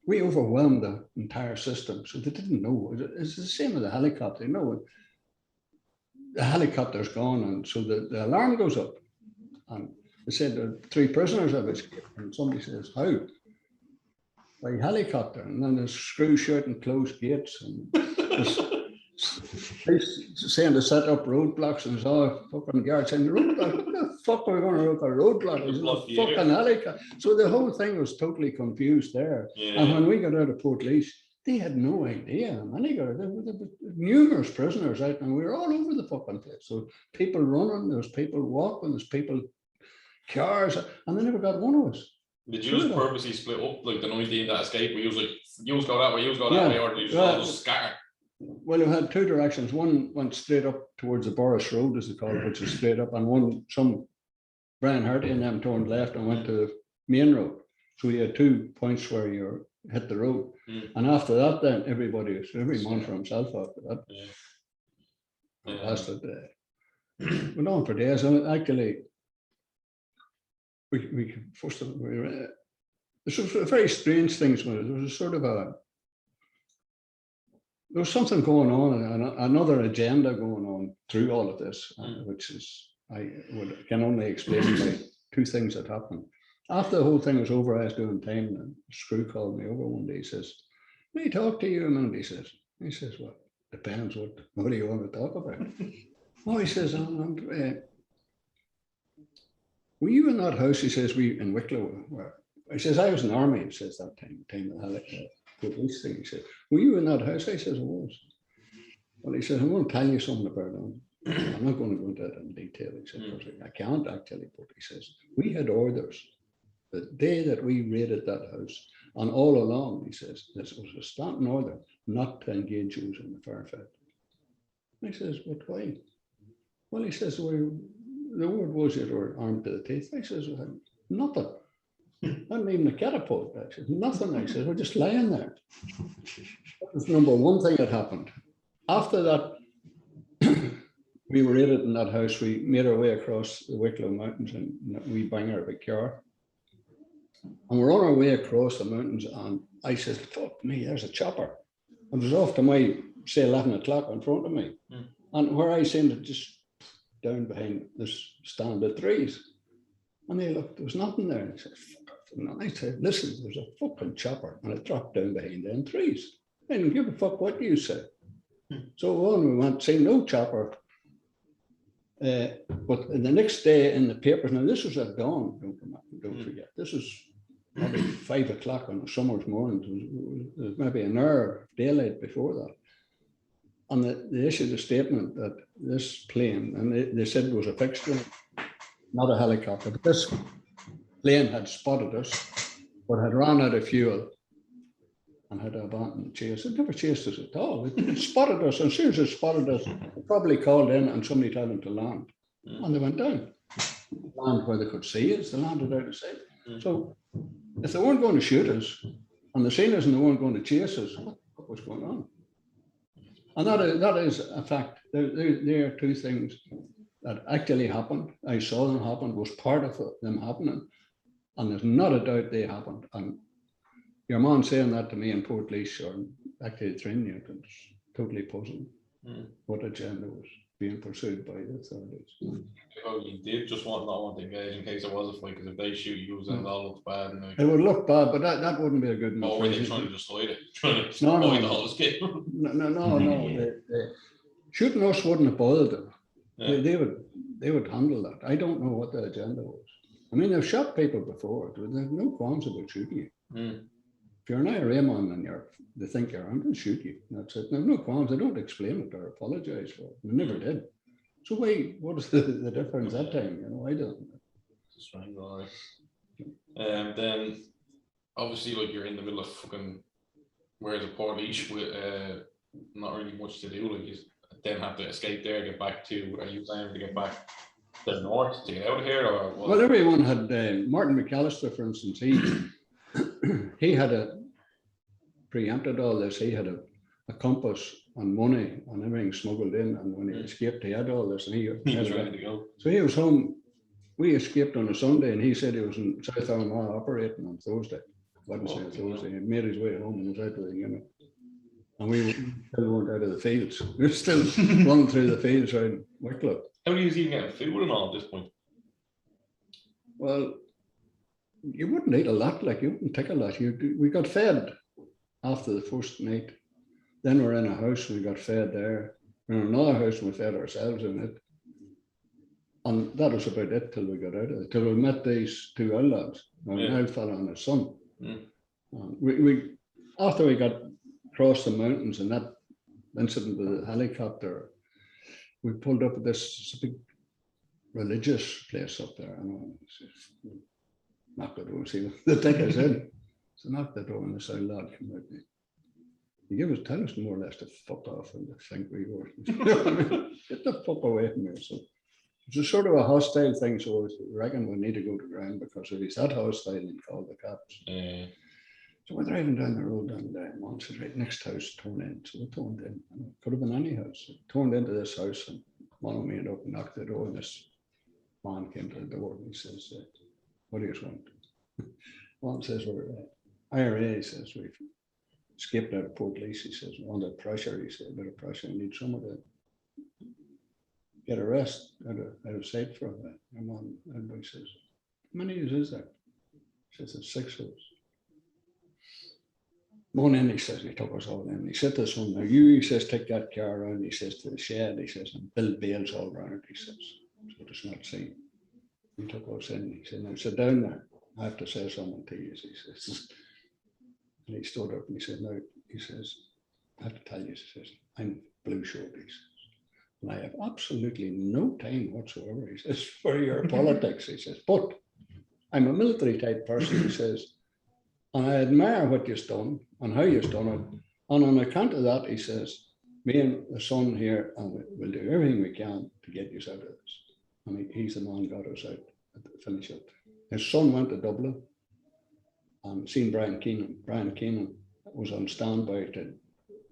we overwhelmed the entire system. So they didn't know. It's the same with the helicopter. You know, the helicopter's gone, and so the alarm goes up. And they said there are 3 prisoners have escaped. And somebody says, how? By helicopter. And then there's screw shut and closed gates. And He's saying to set up roadblocks, and saw fucking guard saying, roadblock, what the fuck are we going to look at roadblock? It's a fucking alley. So the whole thing was totally confused there. Yeah. And when we got out of Portlaoise, they had no idea. There were numerous prisoners out, and we were all over the fucking place. So people running, there was people walking, there's people, cars, and they never got one of us. Did you just purposely split up like the 19 that escaped? Where you was like, you go that way, you go that way, or did you just scatter? Well, we had two directions. One went straight up towards the Boris Road, as they call it, which is straight up, and some Brian Harty and them turned left and went to the main road. So we had 2 points where you hit the road. And after that, then every man for himself after that. Yeah. Lasted, went on for days. And actually, we first of all, this was a very strange thing. There was a sort of there was something going on, another agenda going on through all of this, which is, can only explain by 2 things that happened. After the whole thing was over, I was doing time, and Screw called me over one day. He says, "May I talk to you a minute?" He says, "Well, depends. What do you want to talk about?" Oh, he says, "Were you in that house?" He says, "We in Wicklow." He says, "I was in the army." He says, "That time the police thing." He said, "Were you in that house?" I says, "I was." Well, he says, "I'm going to tell you something about it. I'm not going to go into that in detail." He said, "I can't actually," but he says, "We had orders the day that we raided that house, and all along," he says, "this was a standing order not to engage you in the firefight." I says, "But why?" Well, he says, "Well, the word was you were armed to the teeth." I says, "Well, nothing. Not even a catapult." I said, "Nothing." I said, "We're just lying there." That was number one thing that happened. After that, we were raided in that house. We made our way across the Wicklow Mountains, and we bang our big car. And we're on our way across the mountains, and I said, "Fuck me, there's a chopper." It was off to my, say, 11 o'clock in front of me. And where I seen it just down behind this stand of trees. And they looked, there was nothing there. And I said, "Fuck off." And I said, "Listen, there's a fucking chopper," and it dropped down behind them trees. I didn't give a fuck what you say. So on we went, saying no chopper. But the next day in the papers, now this was at dawn, don't forget. This was maybe 5 o'clock on a summer's morning. There was maybe an hour of daylight before that. And they issued a statement that this plane, and they said it was a fixed plane, not a helicopter, but this plane had spotted us, but had run out of fuel and had abandoned the chase. It never chased us at all. It spotted us, and as soon as it spotted us, it probably called in and somebody told them to land. And they went down. Land where they could see us, they landed out of sight. So if they weren't going to shoot us, and they seen us and they weren't going to chase us, what was going on? And that is a fact. There are 2 things that actually happened. I saw them happen, was part of them happening, and there's not a doubt they happened. And your man saying that to me in Portlaoise, or actually training unit, it's totally puzzling what agenda was being pursued by the authorities. Oh, you did just not want to engage in case there was a fight, because if they shoot you, then that looks bad. And it would look bad, but that wouldn't be a good enough. Oh, were they trying to just hide it? Trying to No. hide the whole escape? No. Shooting us wouldn't have bothered them. Yeah. They would handle that. I don't know what the agenda was. I mean, they've shot people before. There's no qualms about shooting you. If you're an IRA man and they think you're armed, they'll shoot you. That's it. There's no qualms. They don't explain it or apologize for it. They never did. So what is the difference that time? I don't know. It's strange, all right. And then obviously, like, you're in the middle of fucking, where's a Portlaoise with not really much to do. Like, you then have to escape there, get back to, are you planning to get back to the north to get out of here, or what? Well, everyone had Martin McAllister, for instance. He had preempted all this. He had a compass and money and everything smuggled in, and when he escaped, he had all this, and he was ready to go. So he was home. We escaped on a Sunday, and he said he was in South Armagh operating on Thursday. Wednesday or Thursday. He made his way home and was out of the unit. And we still weren't out of the fields. We were still running through the fields around Wicklow. How do you even get food and all at this point? Well, you wouldn't eat a lot, like you wouldn't take a lot. We got fed after the first night. Then we're in a house, we got fed there. in another house, we fed ourselves in it. And that was about it till we got out of it, till we met these two old lads, an old fella and his son. We after we got across the mountains and that incident with the helicopter, we pulled up at this big religious place up there. And knocked the door, see the tickers in. So knocked the door and this old lad came out. He tell us more or less to fuck off and to think we were. Get the fuck away from here. So it's a sort of a hostile thing. So I reckon we need to go to ground, because if he's that hostile, he'll call the cops. So we're driving down the road and Mom says, right, next house, turn in. So we turned in. And it could have been any house. We turned into this house and Mom made up and knocked the door, and this man came to the door and he says, what do you want? Mom says, we're IRA, he says, we've escaped out of Portlaoise, he says, under pressure, he said, a bit of pressure, we need someone to get a rest out of sight for a bit. And Mom, everybody says, how many years is that? He says, it's 6 of us. One in, he says, he took us all in. He said to this one, now he says, take that car around, he says, to the shed, he says, and build bales all around it, he says, so it's not seen. He took us in, he said, now sit down there, I have to say something to you, he says. And he stood up and he said, no, he says, I have to tell you, he says, I'm blue shirt, he says, and I have absolutely no time whatsoever, he says, for your politics, he says, but I'm a military type person, he says, and I admire what you've done and how you've done it. And on account of that, he says, me and the son here, and we'll do everything we can to get you out of this. And he's the man got us out at the finish it. His son went to Dublin and seen Brian Keenan. Brian Keenan was on standby,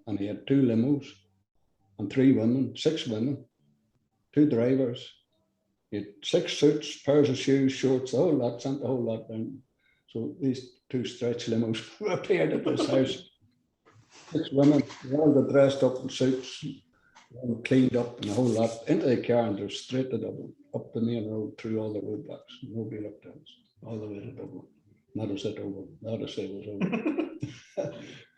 and he had 2 limos and 3 women, 6 women, 2 drivers. He had 6 suits, pairs of shoes, shorts, the whole lot, sent the whole lot down. So these 2 stretch limos appeared at this house. 6 women, they all got dressed up in suits, all cleaned up and the whole lot, into the car and drove straight to Dublin, up the main road, through all the roadblocks. Nobody looked at us, all the way to Dublin. That was it over. That was it was over.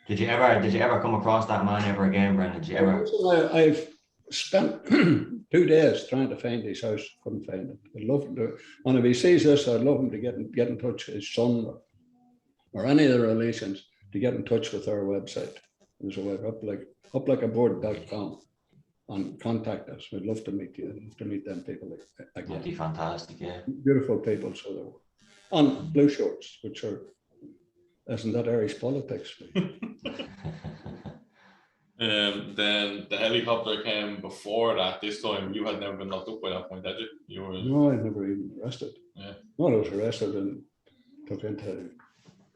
Did you ever come across that man ever again, Brendan? Did you ever? I've spent 2 days trying to find his house, couldn't find it. I'd love him to, and if he sees this, I'd love him to get in touch with his son or any of the relations to get in touch with our website. There's a web uplikeaboard.com and contact us. We'd love to meet you. I'd love to meet them people again. That'd be fantastic, yeah. Beautiful people, so they were. And blue shorts, which are, isn't that Irish politics? Then the helicopter came before that. This time you had never been locked up by that point, had you? No, I never even arrested. Yeah. No, I was arrested and took into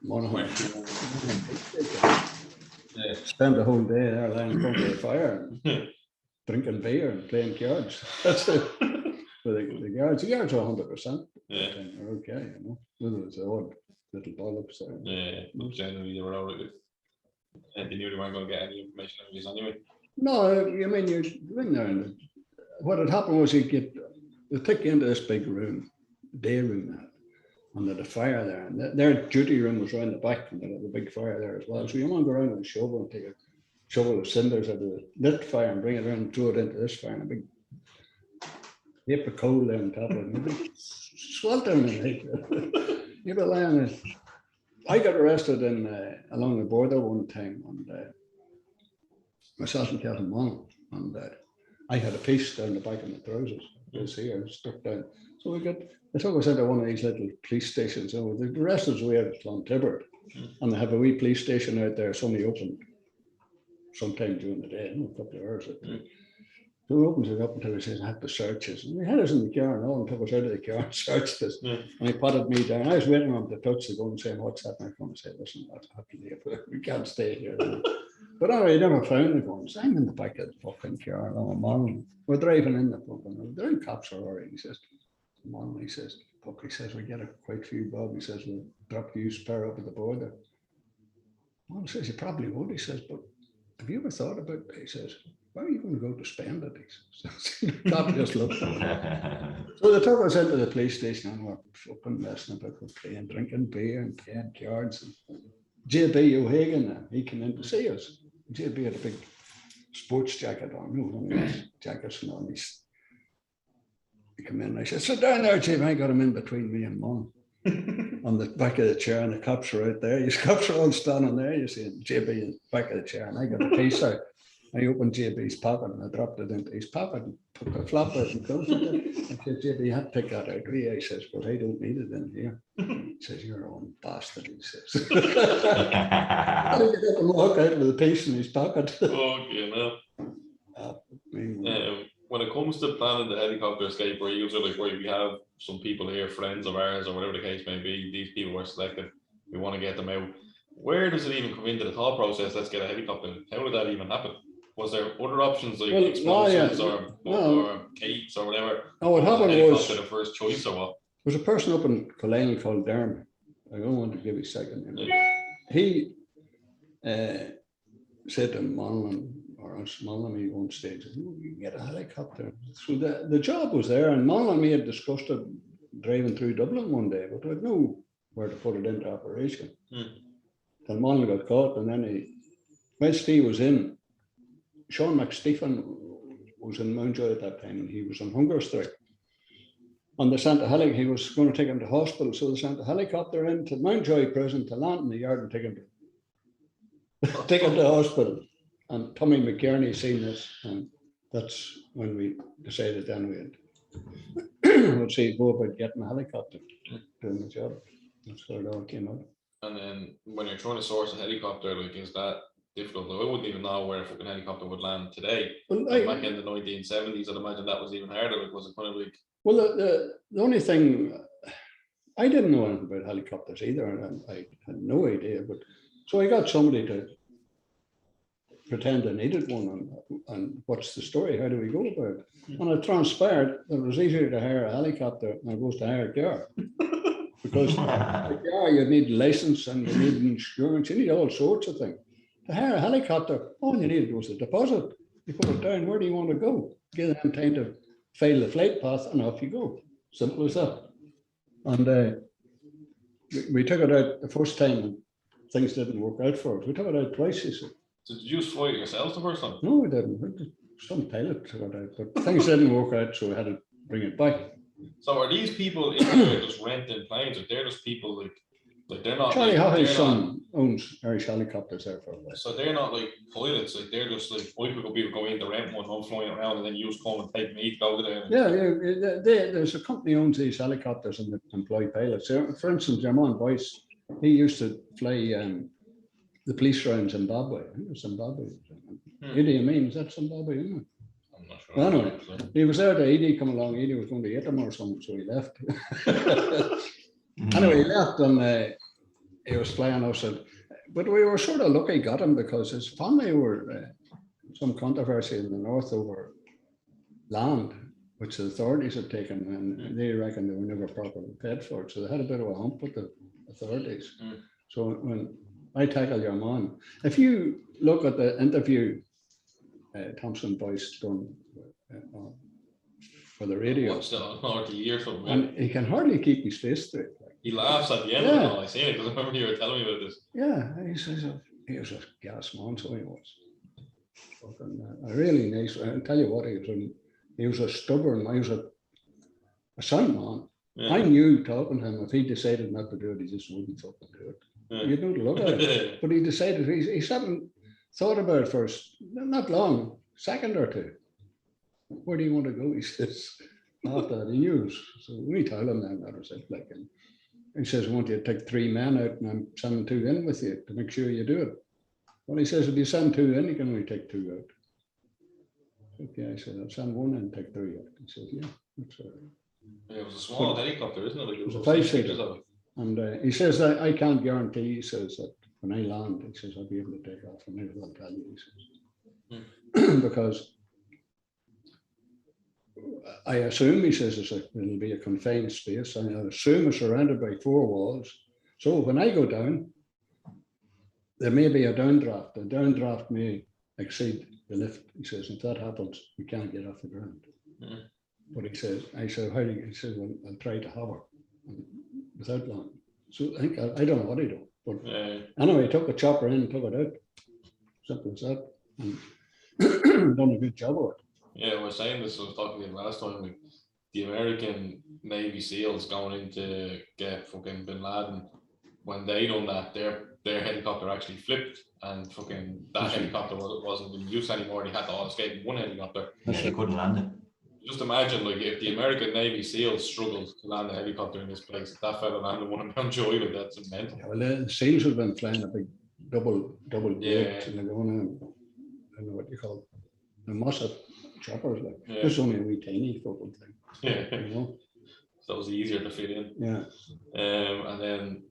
Monaghan. Yeah. Spent the whole day there lying in front of the fire, drinking beer and playing cards. That's it. But the guards are 100%. Yeah. They're okay, you know. Whether it's the odd little dollops there. Yeah, but generally they were out of it. They knew they weren't going to get any information on you anyway. No, I mean, you're in there, and what had happened was they'd take you into this big room, day room, and there's a fire there, and their duty room was around the back, and they had a big fire there as well. So you want to go around with a shovel and take a shovel of cinders out of the lit fire and bring it around and throw it into this fire, and a big heap of coal there on top of it, and a big sweltering in it. You'd be lying there. I got arrested along the border one time, and myself and Captain Monaghan, and I had a piece down the back of my trousers. This here stuck down. So they took us into one of these little police stations. So the rest of us were at Clontibber, and they have a wee police station out there. It's only open sometime during the day, a couple of hours. So he opens it up until he says, I have to search us. And he had us in the car and all, and took us out of the car and searched us. And he patted me down. I was waiting on him to touch the gun, saying, what's that? And I come and say, listen, that's happy. We can't stay here. But anyway, he never found the guns. I'm in the back of the fucking car along a morning. We're driving in the fucking, they're in cops already. He says, Monaghan, he says, fuck, he says, we get quite a few, Bob. He says, we'll drop the used pair up at the border. Monaghan says, you probably would. He says, but have you ever thought about it? He says, why are you going to go to spend it? He says, cop just looked at me. So they took us into the police station and we're fucking messing about, we're playing, drinking beer and playing cards. And JB O'Hagan, he came in to see us. JB had a big sports jacket on, one of his jackets and all. He come in and I said, sit down there, Jim. I got him in between me and Mom on the back of the chair, and the cops are out there. His cops are all standing there, you see, and JB in the back of the chair, and I got a piece out. I opened JB's pocket and I dropped it into his pocket and took the flap out and closed it. I said, JB, you had to pick that out. He says, but I don't need it in here. He says, you're a own bastard, he says. I got him walk out with a piece in his pocket. Oh, you know. When it comes to planning the helicopter escape, where we have some people here, friends of ours, or whatever the case may be, these people were selected, we want to get them out. Where does it even come into the thought process? Let's get a helicopter. How did that even happen? Was there other options like explosives or capes or whatever? No, what happened was the first choice or what? There was a person up in Culane called Dermot. I don't want to give his second name. Yeah. He said to Monaghan, or Monaghan at one stage, you can get a helicopter. So the job was there, and Monaghan may have discussed it driving through Dublin one day, but I didn't know where to put it into operation. Then Monaghan got caught, and then whilst he was in, Sean McStephen was in Mountjoy at that time, and he was on hunger strike. And they sent he was going to take him to hospital, so they sent a helicopter into Mountjoy prison to land in the yard and take him to hospital. And Tommy McKierney seen this, and that's when we decided then we'd say go about getting a helicopter, doing the job. That's where it all came out. And then when you're trying to source a helicopter, like, is that difficult? Like, I wouldn't even know where a fucking helicopter would land today. Well, back in the 1970s, I'd imagine that was even harder. Like, was it kind of like? Well, the only thing, I didn't know anything about helicopters either, and I had no idea. But so I got somebody to pretend I needed one, and what's the story? How do we go about it? And it transpired that it was easier to hire a helicopter than it was to hire a car. Because a car, you need a license and you need insurance, you need all sorts of things. To hire a helicopter, all you needed was a deposit. You put it down, where do you want to go? Give them time to file the flight path and off you go. Simple as that. And we took it out the first time and things didn't work out for us. We took it out twice, you see. So did you fly it yourselves the first time? No, we didn't. Some pilot took it out, but things didn't work out, so we had to bring it back. So are these people in there just renting planes, or they're just people like they're not? Charlie Hawley's son owns Irish helicopters there for a while. So they're not like pilots, like they're just like people go in to rent one, I'm flying around, and then you just come and take me to go there. Yeah, there's a company owns these helicopters and they employ pilots. So, for instance, Jermaine Boyce, he used to fly the police around Zimbabwe. I think it was Zimbabwe. Idi Amin, is that Zimbabwe, isn't it? I'm not sure. Well, anyway, he was there to Idi come along. Idi was going to hit him or something, so he left. Anyway, he left and he was flying us. But we were sort of lucky got him because his family were some controversy in the north over land, which the authorities had taken, and they reckon they were never properly paid for it. So they had a bit of a hump with the authorities. So when I tackle your man, if you look at the interview Thompson Boyce done for the radio, watched it on RTE or something, and he can hardly keep his face straight. He laughs at the end of it all. I seen it because I remember you were telling me about this. Yeah, he says he was a gas man, so he was. A really nice. I'll tell you what, he was a stubborn. He was a sound man. Yeah. I knew talking to him, if he decided not to do it, he just wouldn't fucking do it. Yeah. You don't look at it, but he decided. He sat and thought about it first, not long, second or two. Where do you want to go? He says. After that, he knew. So we told him that was it. Like, and he says, I want you to take 3 men out, and I'm sending 2 in with you to make sure you do it. Well, he says, if you send 2 in, you can only take 2 out. Okay, I said, I'll send 1 in and take 3 out. He says, yeah, that's all right. Yeah, it was a small helicopter, isn't it? Like, it was a 5-seater. And he says that I can't guarantee, he says, that when I land, he says, I'll be able to take off, and I will tell you, he says. Because I assume, he says, it'll be a confined space, and I assume it's surrounded by 4 walls. So when I go down, there may be a downdraft. The downdraft may exceed the lift. He says, if that happens, we can't get off the ground. But he says, I said, how do you? He says, well, I'll try to hover without landing. So I think I don't know what he do. But anyway, he took a chopper in and took it out. Simple as that. And done a good job of it. Yeah, I was saying this, I was talking to you last time, like the American Navy SEALs going in to get fucking Bin Laden, when they done that, their helicopter actually flipped, and fucking that helicopter wasn't in use anymore. They had to all escape in one helicopter. Yeah, they couldn't land it. Just imagine, like, if the American Navy SEALs struggled to land a helicopter in this place, that fella landed one in Mountjoy, like, that's mental. Yeah, well, the SEALs would have been flying a big double Yeah. gate, and they're going in, I don't know what you call it, the massive choppers, like, Yeah. this is only a wee tiny fucking thing, Yeah, you know? so it was easier to fit in. Yeah. And then,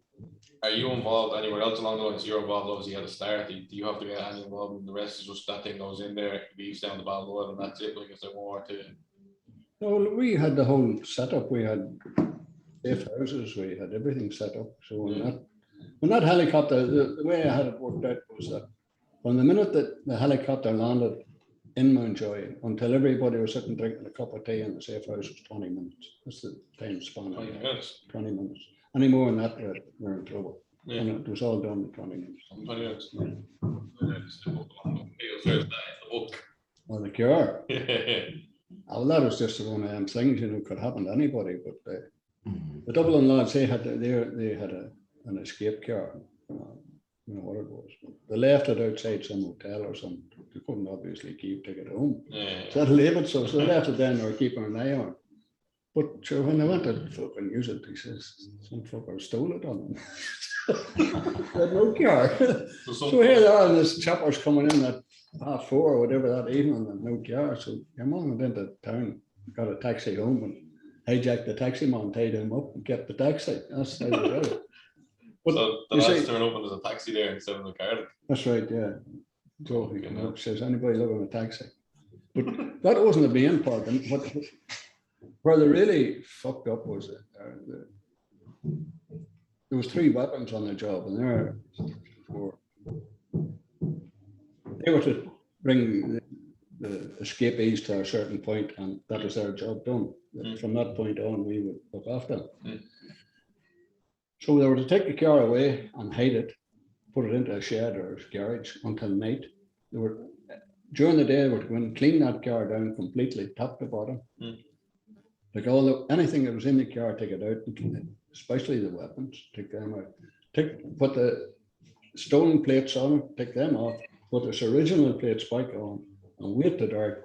are you involved anywhere else along the lines? You're involved obviously at the start. Do you have to get any involvement? The rest is just that thing goes in there, leaves down the Balboa, and that's it. Like, is there more to? No, we had the whole setup. We had safe houses. We had everything set up. So when that helicopter, the way I had it worked out was that from the minute that the helicopter landed in Mountjoy until everybody was sitting drinking a cup of tea in the safe house was 20 minutes. That's the time span. 20 minutes. 20 minutes. Any more than that, we're in trouble. Yeah. And it was all done in 20 minutes. 20 minutes. Well, the cure. Yeah. Well, that was just one of them things, you know, could happen to anybody. But the Dublin lads, they had an escape car. You know what it was. They left it outside some hotel or something. They couldn't obviously take it home. Yeah. So they leave it, so they left it there and they were keeping an eye on it. But sure, when they went to fucking use it, he says, some fucker stole it on them. They had no car. So here they are, and this chopper's coming in at 4:30 or whatever that evening, and no car. So your mum went into town, got a taxi home, and hijacked the taxi man, tied him up, and kept the taxi. That's how they did it. But so the lads turn up and there's a taxi there instead of a car. That's right, yeah. So he says, anybody live in a taxi? But that wasn't the main part. And where they really fucked up was there was 3 weapons on the job, and they were to bring the escapees to a certain point, and that was their job done. From that point on, we would look after them. So they were to take the car away and hide it, put it into a shed or a garage until night. They were during the day, they were going to clean that car down completely, top to bottom. Like anything that was in the car, take it out, especially the weapons, take them out. Put the stolen plates on it, take them off, put its original plates back on, and wait to dark.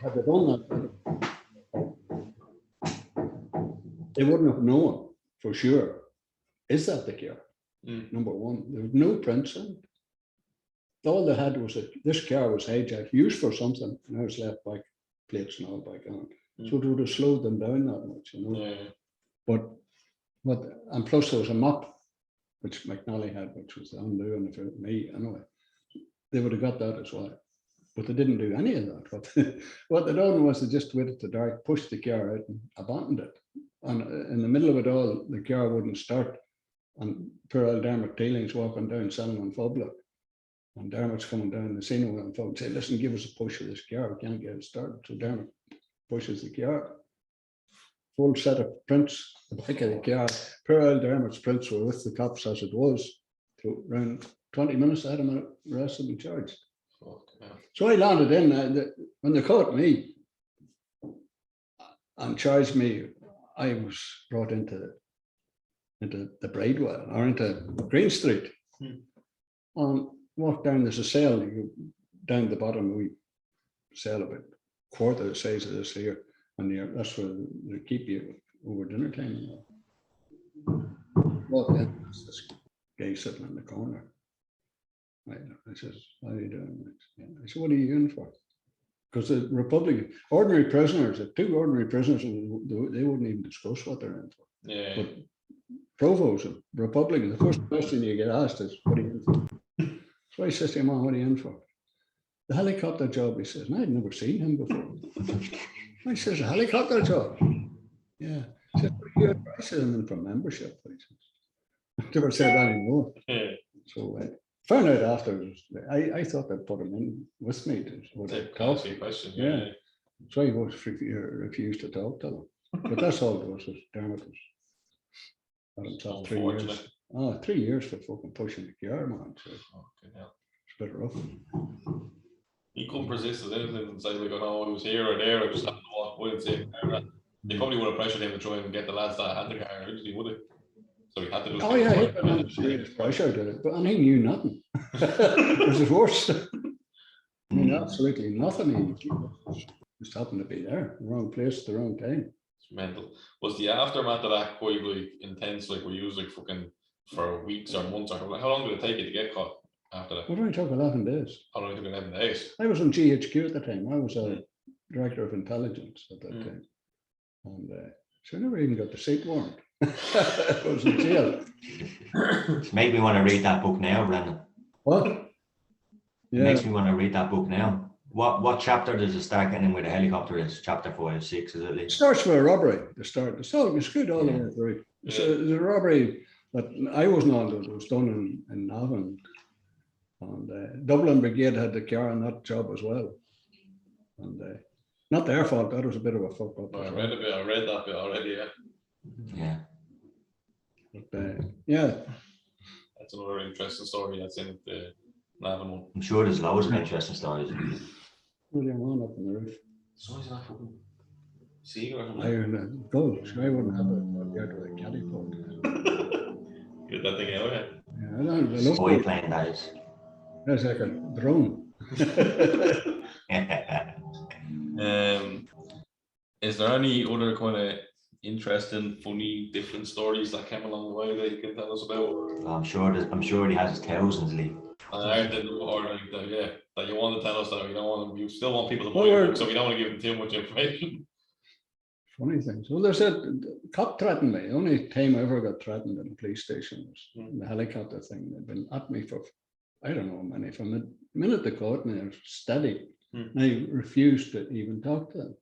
Had they done that, they wouldn't have known for sure. Is that the car? Number one, there was no prints in it. All they had was this car was hijacked, used for something, and I was left back, plates and all back on it. So it would have slowed them down that much, you know. But and plus there was a map which McNally had, which was undoing for me anyway. They would have got that as well. But they didn't do any of that. What they done was they just waited to dark, pushed the car out and abandoned it. And in the middle of it all, the car wouldn't start. And poor old Dermot Teeling's walking down Selman Public. And Dermot's coming down the scene and folks say, listen, give us a push of this car. We can't get it started. So Dermot pushes the car. Full set of prints, the back of the car. Poor old Dermot's prints were with the cops as it was. So around 20 minutes, I had him arrested and charged. So I landed in, when they caught me and charged me, I was brought into the Bridewell or into Green Street. And walked down, there's a cell, you go down the bottom, we cell about quarter the size of this here, and that's where they keep you over dinner time. Walked in, there's this guy sitting in the corner. I says, how are you doing? I said, what are you in for? Because the Republican, ordinary prisoners, if 2 ordinary prisoners, they wouldn't even discuss what they're in for. Yeah. But Provost, Republican, the first question you get asked is, what are you in for? So I says to him, what are you in for? The helicopter job, he says, and I'd never seen him before. I says, a helicopter job? Yeah. He says, what are you in for? I said, I'm in for membership. I never said that anymore. So found out afterwards, I thought they'd put him in with me to talk. Question, yeah. So I was refused to talk to them. But that's all it was Dermot was got himself 3 years. 3 years for fucking pushing the car, man. So Okay, yeah. it's a bit rough. He couldn't persist with anything and say, like, oh no, I was here or there, I just happened to walk by and say, they probably would have pressured him to try and get the lads that had the car originally, would they? So he had to just. Oh yeah, he put on serious pressure to it, and he knew nothing. It was his worst. I mean, absolutely nothing. He just happened to be there, the wrong place at the wrong time. It's mental. Was the aftermath of that quite like intense? Like, were you like fucking for weeks or months or how long did it take you to get caught after that? It only took 11 days. How long did it took 11 days? I was in GHQ at the time. I was a director of intelligence at that time, and so I never even got the seat warrant. I was in jail. It makes me want to read that book now, Brendan. What? It makes me want to read that book now. What chapter does it start getting in where the helicopter is? Chapter 5, 6, is it? It starts with a robbery. It's good all the way through. So there's a robbery that I wasn't on. It was done in Navan, and Dublin Brigade had the car on that job as well. And not their fault. That was a bit of a fuck up. I read that bit already. Yeah. But, yeah. That's another interesting story that's in the Navan one. I'm sure there's loads of interesting stories. William on up on the roof. So is that fucking seagull or something? Iron gold. So I wouldn't have it yard with a caddy pot. Get that thing out, Yeah, I don't know. Boy playing that is. That's like a drone. Is there any other kind of interesting, funny, different stories that came along the way that you can tell us about? I'm sure he has thousands, Lee. Or like that you want to tell us that you still want people to buy it, so we don't want to give them too much information. Funny things. Well, they said the cop threatened me. The only time I ever got threatened in the police station was the helicopter thing. They've been at me for, I don't know how many, from the minute they caught me, I was steady. I refused to even talk to them.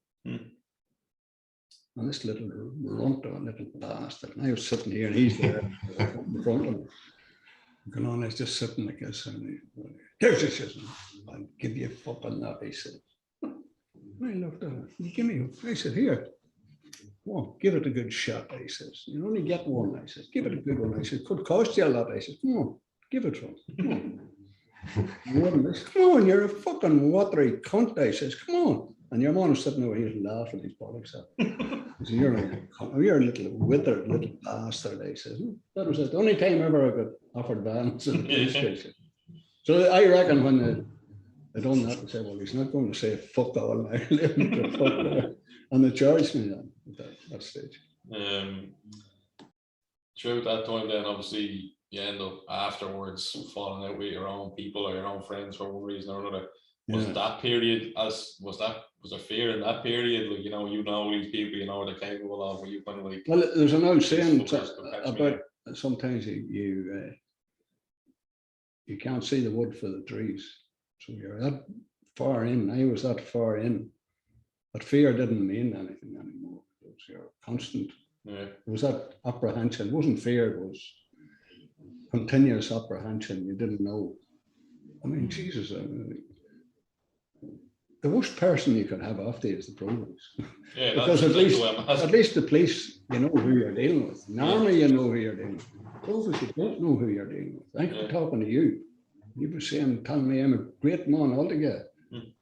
And this little runt or little bastard, and I was sitting here and he's there in front of me. Going on, I was just sitting like this, and I'll give you a fucking nut, he said. And I looked at him, you give me, I said, here, come on, give it a good shot, he says. You only get one, I said, give it a good one. I said, could cost you a lot, I said, come on, give it to him, come on. Come on, you're a fucking watery cunt, I says, come on. And your man was sitting over here laughing his bollocks up. So you're a little withered little bastard, I says. That was it. The only time ever I got offered violence in the police station. So I reckon when they done that, they said, well, he's not going to say fuck all now. And they charged me then at that stage. Throughout that time then, obviously, you end up afterwards falling out with your own people or your own friends for one reason or another. Was that period, was there fear in that period? Like, you know these people, what they're capable of, were you kind of like... Well, there's an old saying about sometimes you can't see the wood for the trees. So you're that far in, I was that far in, but fear didn't mean anything anymore. It was your constant, it was that apprehension. It wasn't fear, it was continuous apprehension. You didn't know. I mean, Jesus, the worst person you could have after is the police. Yeah, because at least the police, you know who you're dealing with. Normally, you know who you're dealing with. Police, you don't know who you're dealing with. I'm talking to you. You were telling me I'm a great man altogether. And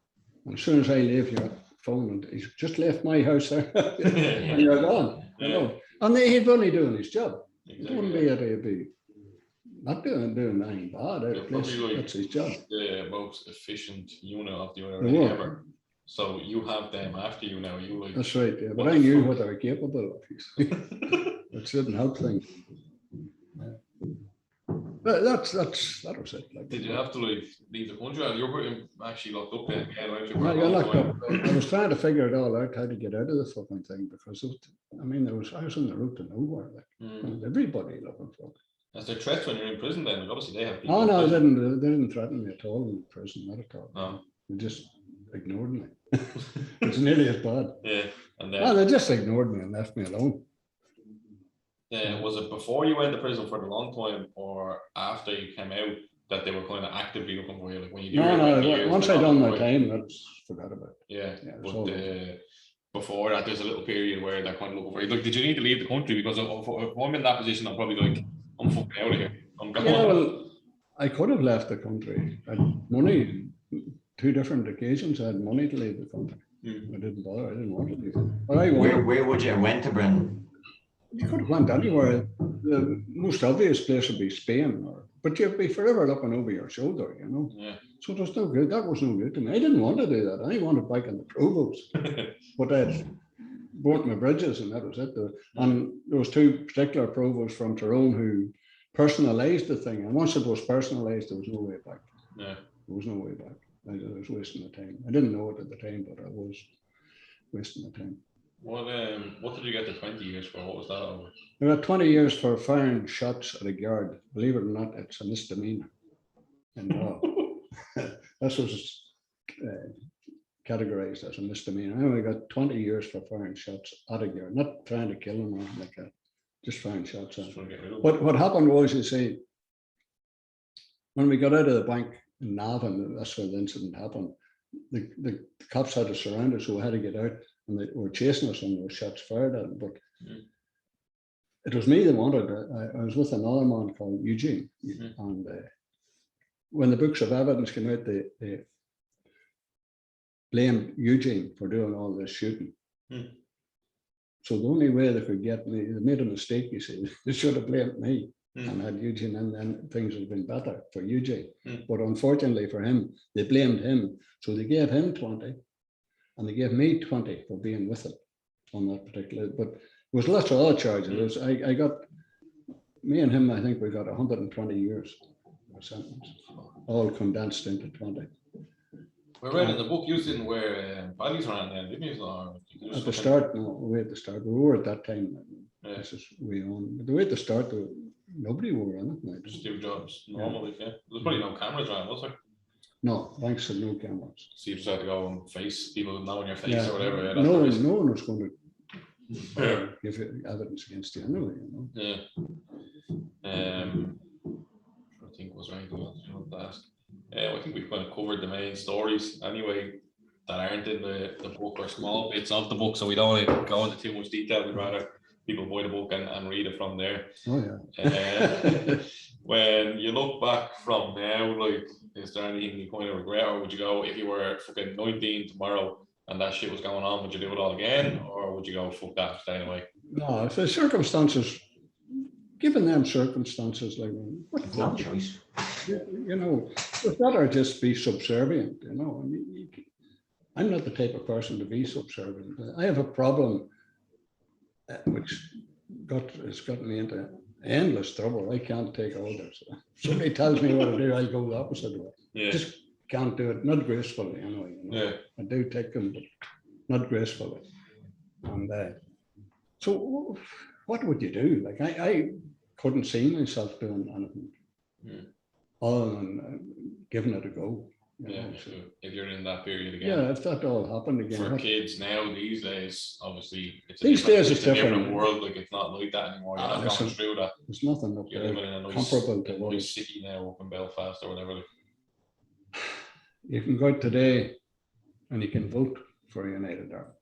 as soon as I leave your phone, and he's just left my house there, and you're gone. And he's only doing his job. It wouldn't be that he'd be not doing anything bad. That's his job. The most efficient unit of the IRA ever. So you have them after you now. That's right, yeah. But I knew what they were capable of. It shouldn't help things. But that was it. Like, did you have to leave the country? You were actually locked up then again, right? I got locked up. I was trying to figure it all out, how to get out of the fucking thing, because I was on the route to nowhere. Like everybody looking for it. Is there threats when you're in prison then? Like obviously they have people. Oh no, they didn't threaten me at all in prison, not at all. No. They just ignored me. It's nearly as bad. Yeah. And then they just ignored me and left me alone. Yeah, was it before you went to prison for a long time or after you came out that they were kind of actively looking for you? Like when you No, once I done my time, that's forgot about it. Yeah, but before that, there's a little period where they're kind of looking for you. Like, did you need to leave the country? Because if I'm in that position, I'm probably like, I'm fucking out of here. I'm gone. Yeah, well, I could have left the country. I had money, 2 different occasions. I had money to leave the country. I didn't bother. I didn't want to leave. But I wanted. Where would you have went to, Brendan? You could have went anywhere. The most obvious place would be Spain, but you'd be forever looking over your shoulder, you know. Yeah. So it was no good. That was no good to me. I didn't want to do that. I wanted back in the Provost, but I'd burnt my bridges, and that was it. And there was 2 particular Provosts from Tyrone who personalised the thing, and once it was personalised, there was no way back. Yeah. There was no way back. I was wasting the time. I didn't know it at the time, but I was wasting the time. What did you get the 20 years for? What was that over? I got 20 years for firing shots at a guard. Believe it or not, it's a misdemeanor. And this was categorized as a misdemeanor. I only got 20 years for firing shots at a guard, not trying to kill him or anything like that, just firing shots at him. But what happened was, you see, when we got out of the bank in Navan, that's where the incident happened, the cops had to surround us, so we had to get out. And they were chasing us, and there were shots fired at them. But it was me that wanted it. I was with another man called Eugene. And when the books of evidence came out, they blamed Eugene for doing all this shooting. So the only way they could get me, they made a mistake, you see. They should have blamed me and had Eugene, and then things would have been better for Eugene. But unfortunately for him, they blamed him. So they gave him 20. And they gave me 20 for being with it on that particular, but there was lots of other charges. I got, me and him, I think we got 120 years a sentence, all condensed into 20. We read in the book you didn't wear bodies around then, didn't you? At the start, no, way at the start, we were at that time. This is we own. But the way at the start, nobody wore anything. Just do jobs normally, yeah. There's probably no cameras around, was there? No, thanks to no cameras. So you just had to go and face people knowing your face or whatever. Yeah, no one was going to give you evidence against you anyway, you know. Yeah. I think was there anything else you wanted to ask? I think we've kind of covered the main stories anyway that aren't in the book, or small bits of the book, so we don't want to go into too much detail. We'd rather people buy the book and read it from there. Oh yeah. When you look back from now, like, is there anything you kind of regret, or would you go, if you were fucking 19 tomorrow and that shit was going on, would you do it all again, or would you go, fuck that, stay away? No, if the circumstances, given them circumstances, like what No choice. You know, it's better just be subservient. You know, I mean, I'm not the type of person to be subservient. I have a problem which has gotten me into endless trouble. I can't take orders. Somebody tells me what to do, I go the opposite way. Yeah. Just can't do it, not gracefully, anyway. You know? Yeah. I do take them, but not gracefully. And so what would you do? Like I couldn't see myself doing anything other than giving it a go. Yeah, so, if you're in that period again. Yeah, if that all happened again. For kids now, these days, obviously, it's it's a different. different world. Like, it's not like that anymore. You're not going through that. There's nothing up You're there living in a nice, comparable to what nice city now up in Belfast or whatever. You can go out today and you can vote for United Ireland.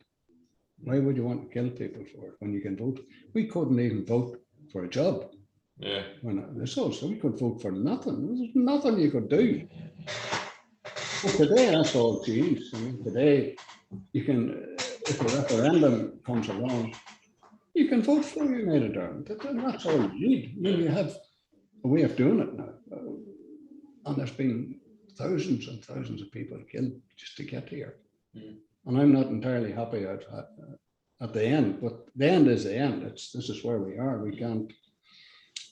Why would you want to kill people for it when you can vote? We couldn't even vote for a job. Yeah. So we could vote for nothing. There's nothing you could do. But today, that's all changed. I mean, today, you can, if a referendum comes along, you can vote for United Ireland. That's all you need. I mean, you have a way of doing it now. And there's been thousands and thousands of people killed just to get here. And I'm not entirely happy at the end, but the end is the end. This is where we are. We can't,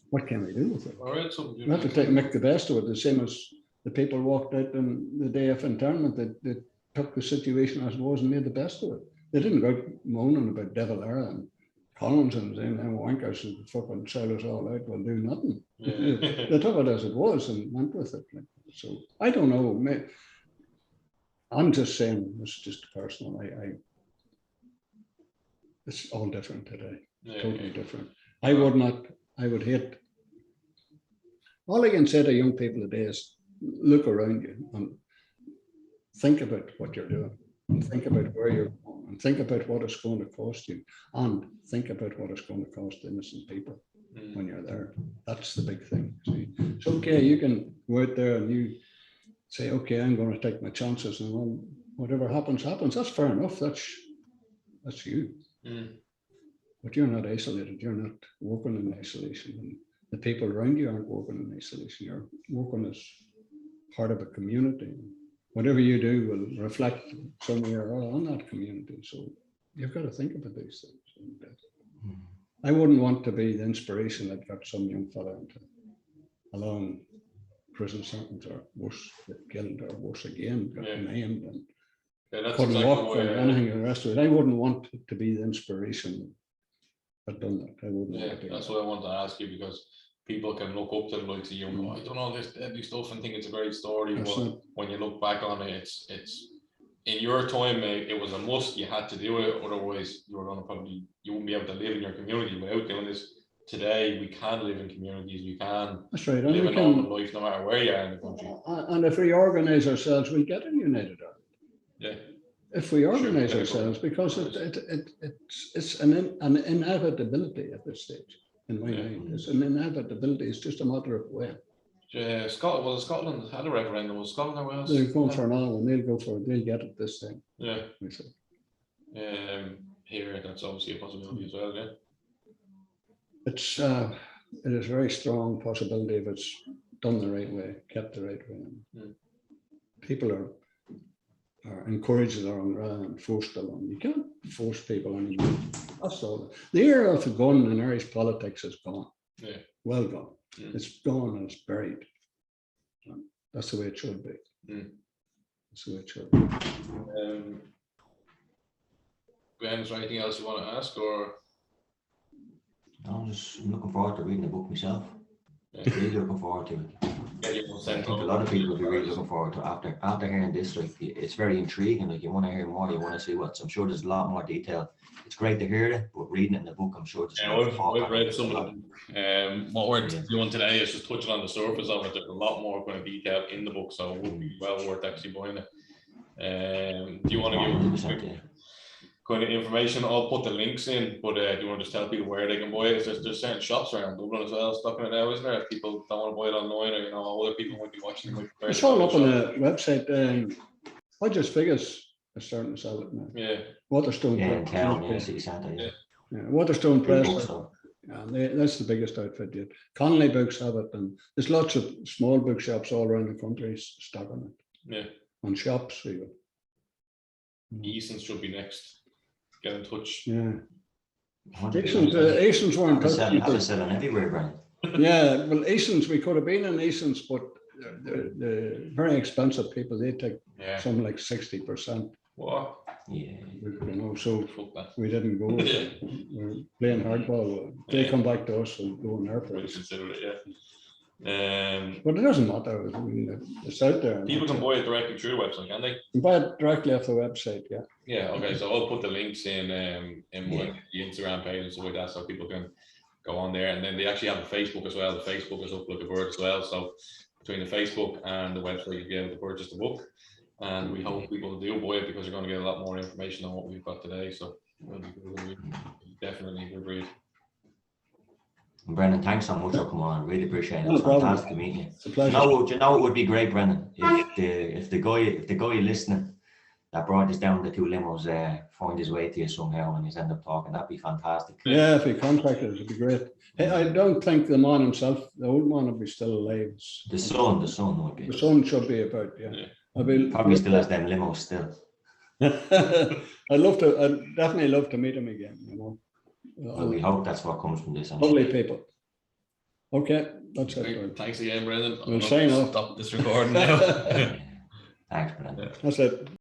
what can we do with it? We have to make the best of it, the same as the people walked out on the day of internment. They took the situation as it was and made the best of it. They didn't go out moaning about Devil Era and Collins and saying, them wankers who fucking sell us all out will do nothing. Yeah. They took it as it was and went with it. So I don't know. I'm just saying, it's just personal. It's all different today. Totally different. I would hate. All I can say to young people today is look around you and think about what you're doing, and think about where you're going, and think about what it's going to cost you, and think about what it's going to cost innocent people. when you're there. That's the big thing. See, it's okay, you can go out there and you say, okay, I'm going to take my chances, and when whatever happens, happens. That's fair enough. That's you. But you're not isolated. You're not working in isolation. And the people around you aren't working in isolation. You're working as part of a community. Whatever you do will reflect somewhere on that community. So you've got to think about these things. And, I wouldn't want to be the inspiration that got some young fella into a long prison sentence, or worse, get killed, or worse again, got named and couldn't exactly walk or anything the rest of it. I wouldn't want to be the inspiration that done that. I wouldn't want to be that's that. what I want to ask you, because people can look up to the likes of you and go, I don't know this deadly stuff and think it's a great story, That's but not- when you look back on it, it's in your time, it was a must. You had to do it, otherwise you were going to you wouldn't be able to live in your community without doing this. Today we can live in communities, we can That's right. live a And, normal life no matter where you are in the country. and if we organize ourselves, we get a united Ireland. Yeah. If we organize Sure. ourselves, because it's an inevitability at this stage, in my mind. It's an inevitability. It's just a matter of when. Scotland had a referendum. Was Scotland or Wales? They're going for another one. They'll go for it. They'll get it this time. Yeah. we say. Here, that's obviously a possibility as well. Yeah. It is a very strong possibility if it's done the right way, kept the right way. People are encouraged along rather than forced along. You can't force people anymore. That's all. The era of the gun in Irish politics is gone. Yeah. Well gone. It's gone and it's buried. That's the way it should be. That's the way it should be. Ben, is there anything else you want to ask, or? I'm looking forward to reading the book myself. Really looking forward to it. I think a lot of people will be really looking forward to after hearing this. Like, it's very intriguing. Like, you want to hear more, you want to see what's. I'm sure there's a lot more detail. It's great to hear it, but reading it in the book, I'm sure. I've read some of them. What we're doing today is just touching on the surface of it. There's a lot more kind of detail in the book, so it would be well worth actually buying it. Do you want to give kind of information? I'll put the links in, but do you want to just tell people where they can buy it? There's certain shops around Dublin as well stocking it now, isn't there? If people don't want to buy it online, or other people might be watching. It's all up on the website. Budget Figures are starting to sell it now. Yeah. Waterstone. City Centre. Waterstone Press. That's the biggest outfit yet. Connolly Books have it, and there's lots of small bookshops all around the country stocking it. Yeah. And shops even. Eason's should be next. Get in touch. Yeah. Eason's were in touch. Have a selling everywhere, Brian. Yeah, well, Eason's, we could have been in Eason's, but the very expensive people, they take something like 60%. What? Yeah. So we didn't go. We're playing hardball. They come back to us and go on our price. Consider it, yeah. But it doesn't matter. I mean, it's out there. People can buy it directly through the website, can they? You can buy it directly off the website, yeah. Yeah, okay. So I'll put the links in the Instagram page and stuff like that, so people can go on there. And then they actually have a Facebook as well. The Facebook is up like a bird as well. So between the Facebook and the website, you'll be able to purchase the book. And we hope people do buy it, because you're going to get a lot more information on what we've got today. So definitely agreed. Brendan, thanks so much for coming on. Really appreciate it. No It's problem. fantastic to meet you. It's a pleasure. You know it would be great, Brendan, if the guy listening that brought us down the two limos find his way to you somehow and he's end up talking. That'd be fantastic. Yeah, if he contacted us, it'd be great. Hey, I don't think the man himself, the old man, will be still alive. The son would be. The son should be about, yeah. Probably still has them limos still. I'd definitely love to meet him again, you know. Well, we hope that's what comes from this. Lovely people. Okay, that's it. Thanks again, Brendan. We'll sign off. Stop this recording now. Thanks, Brendan. That's it.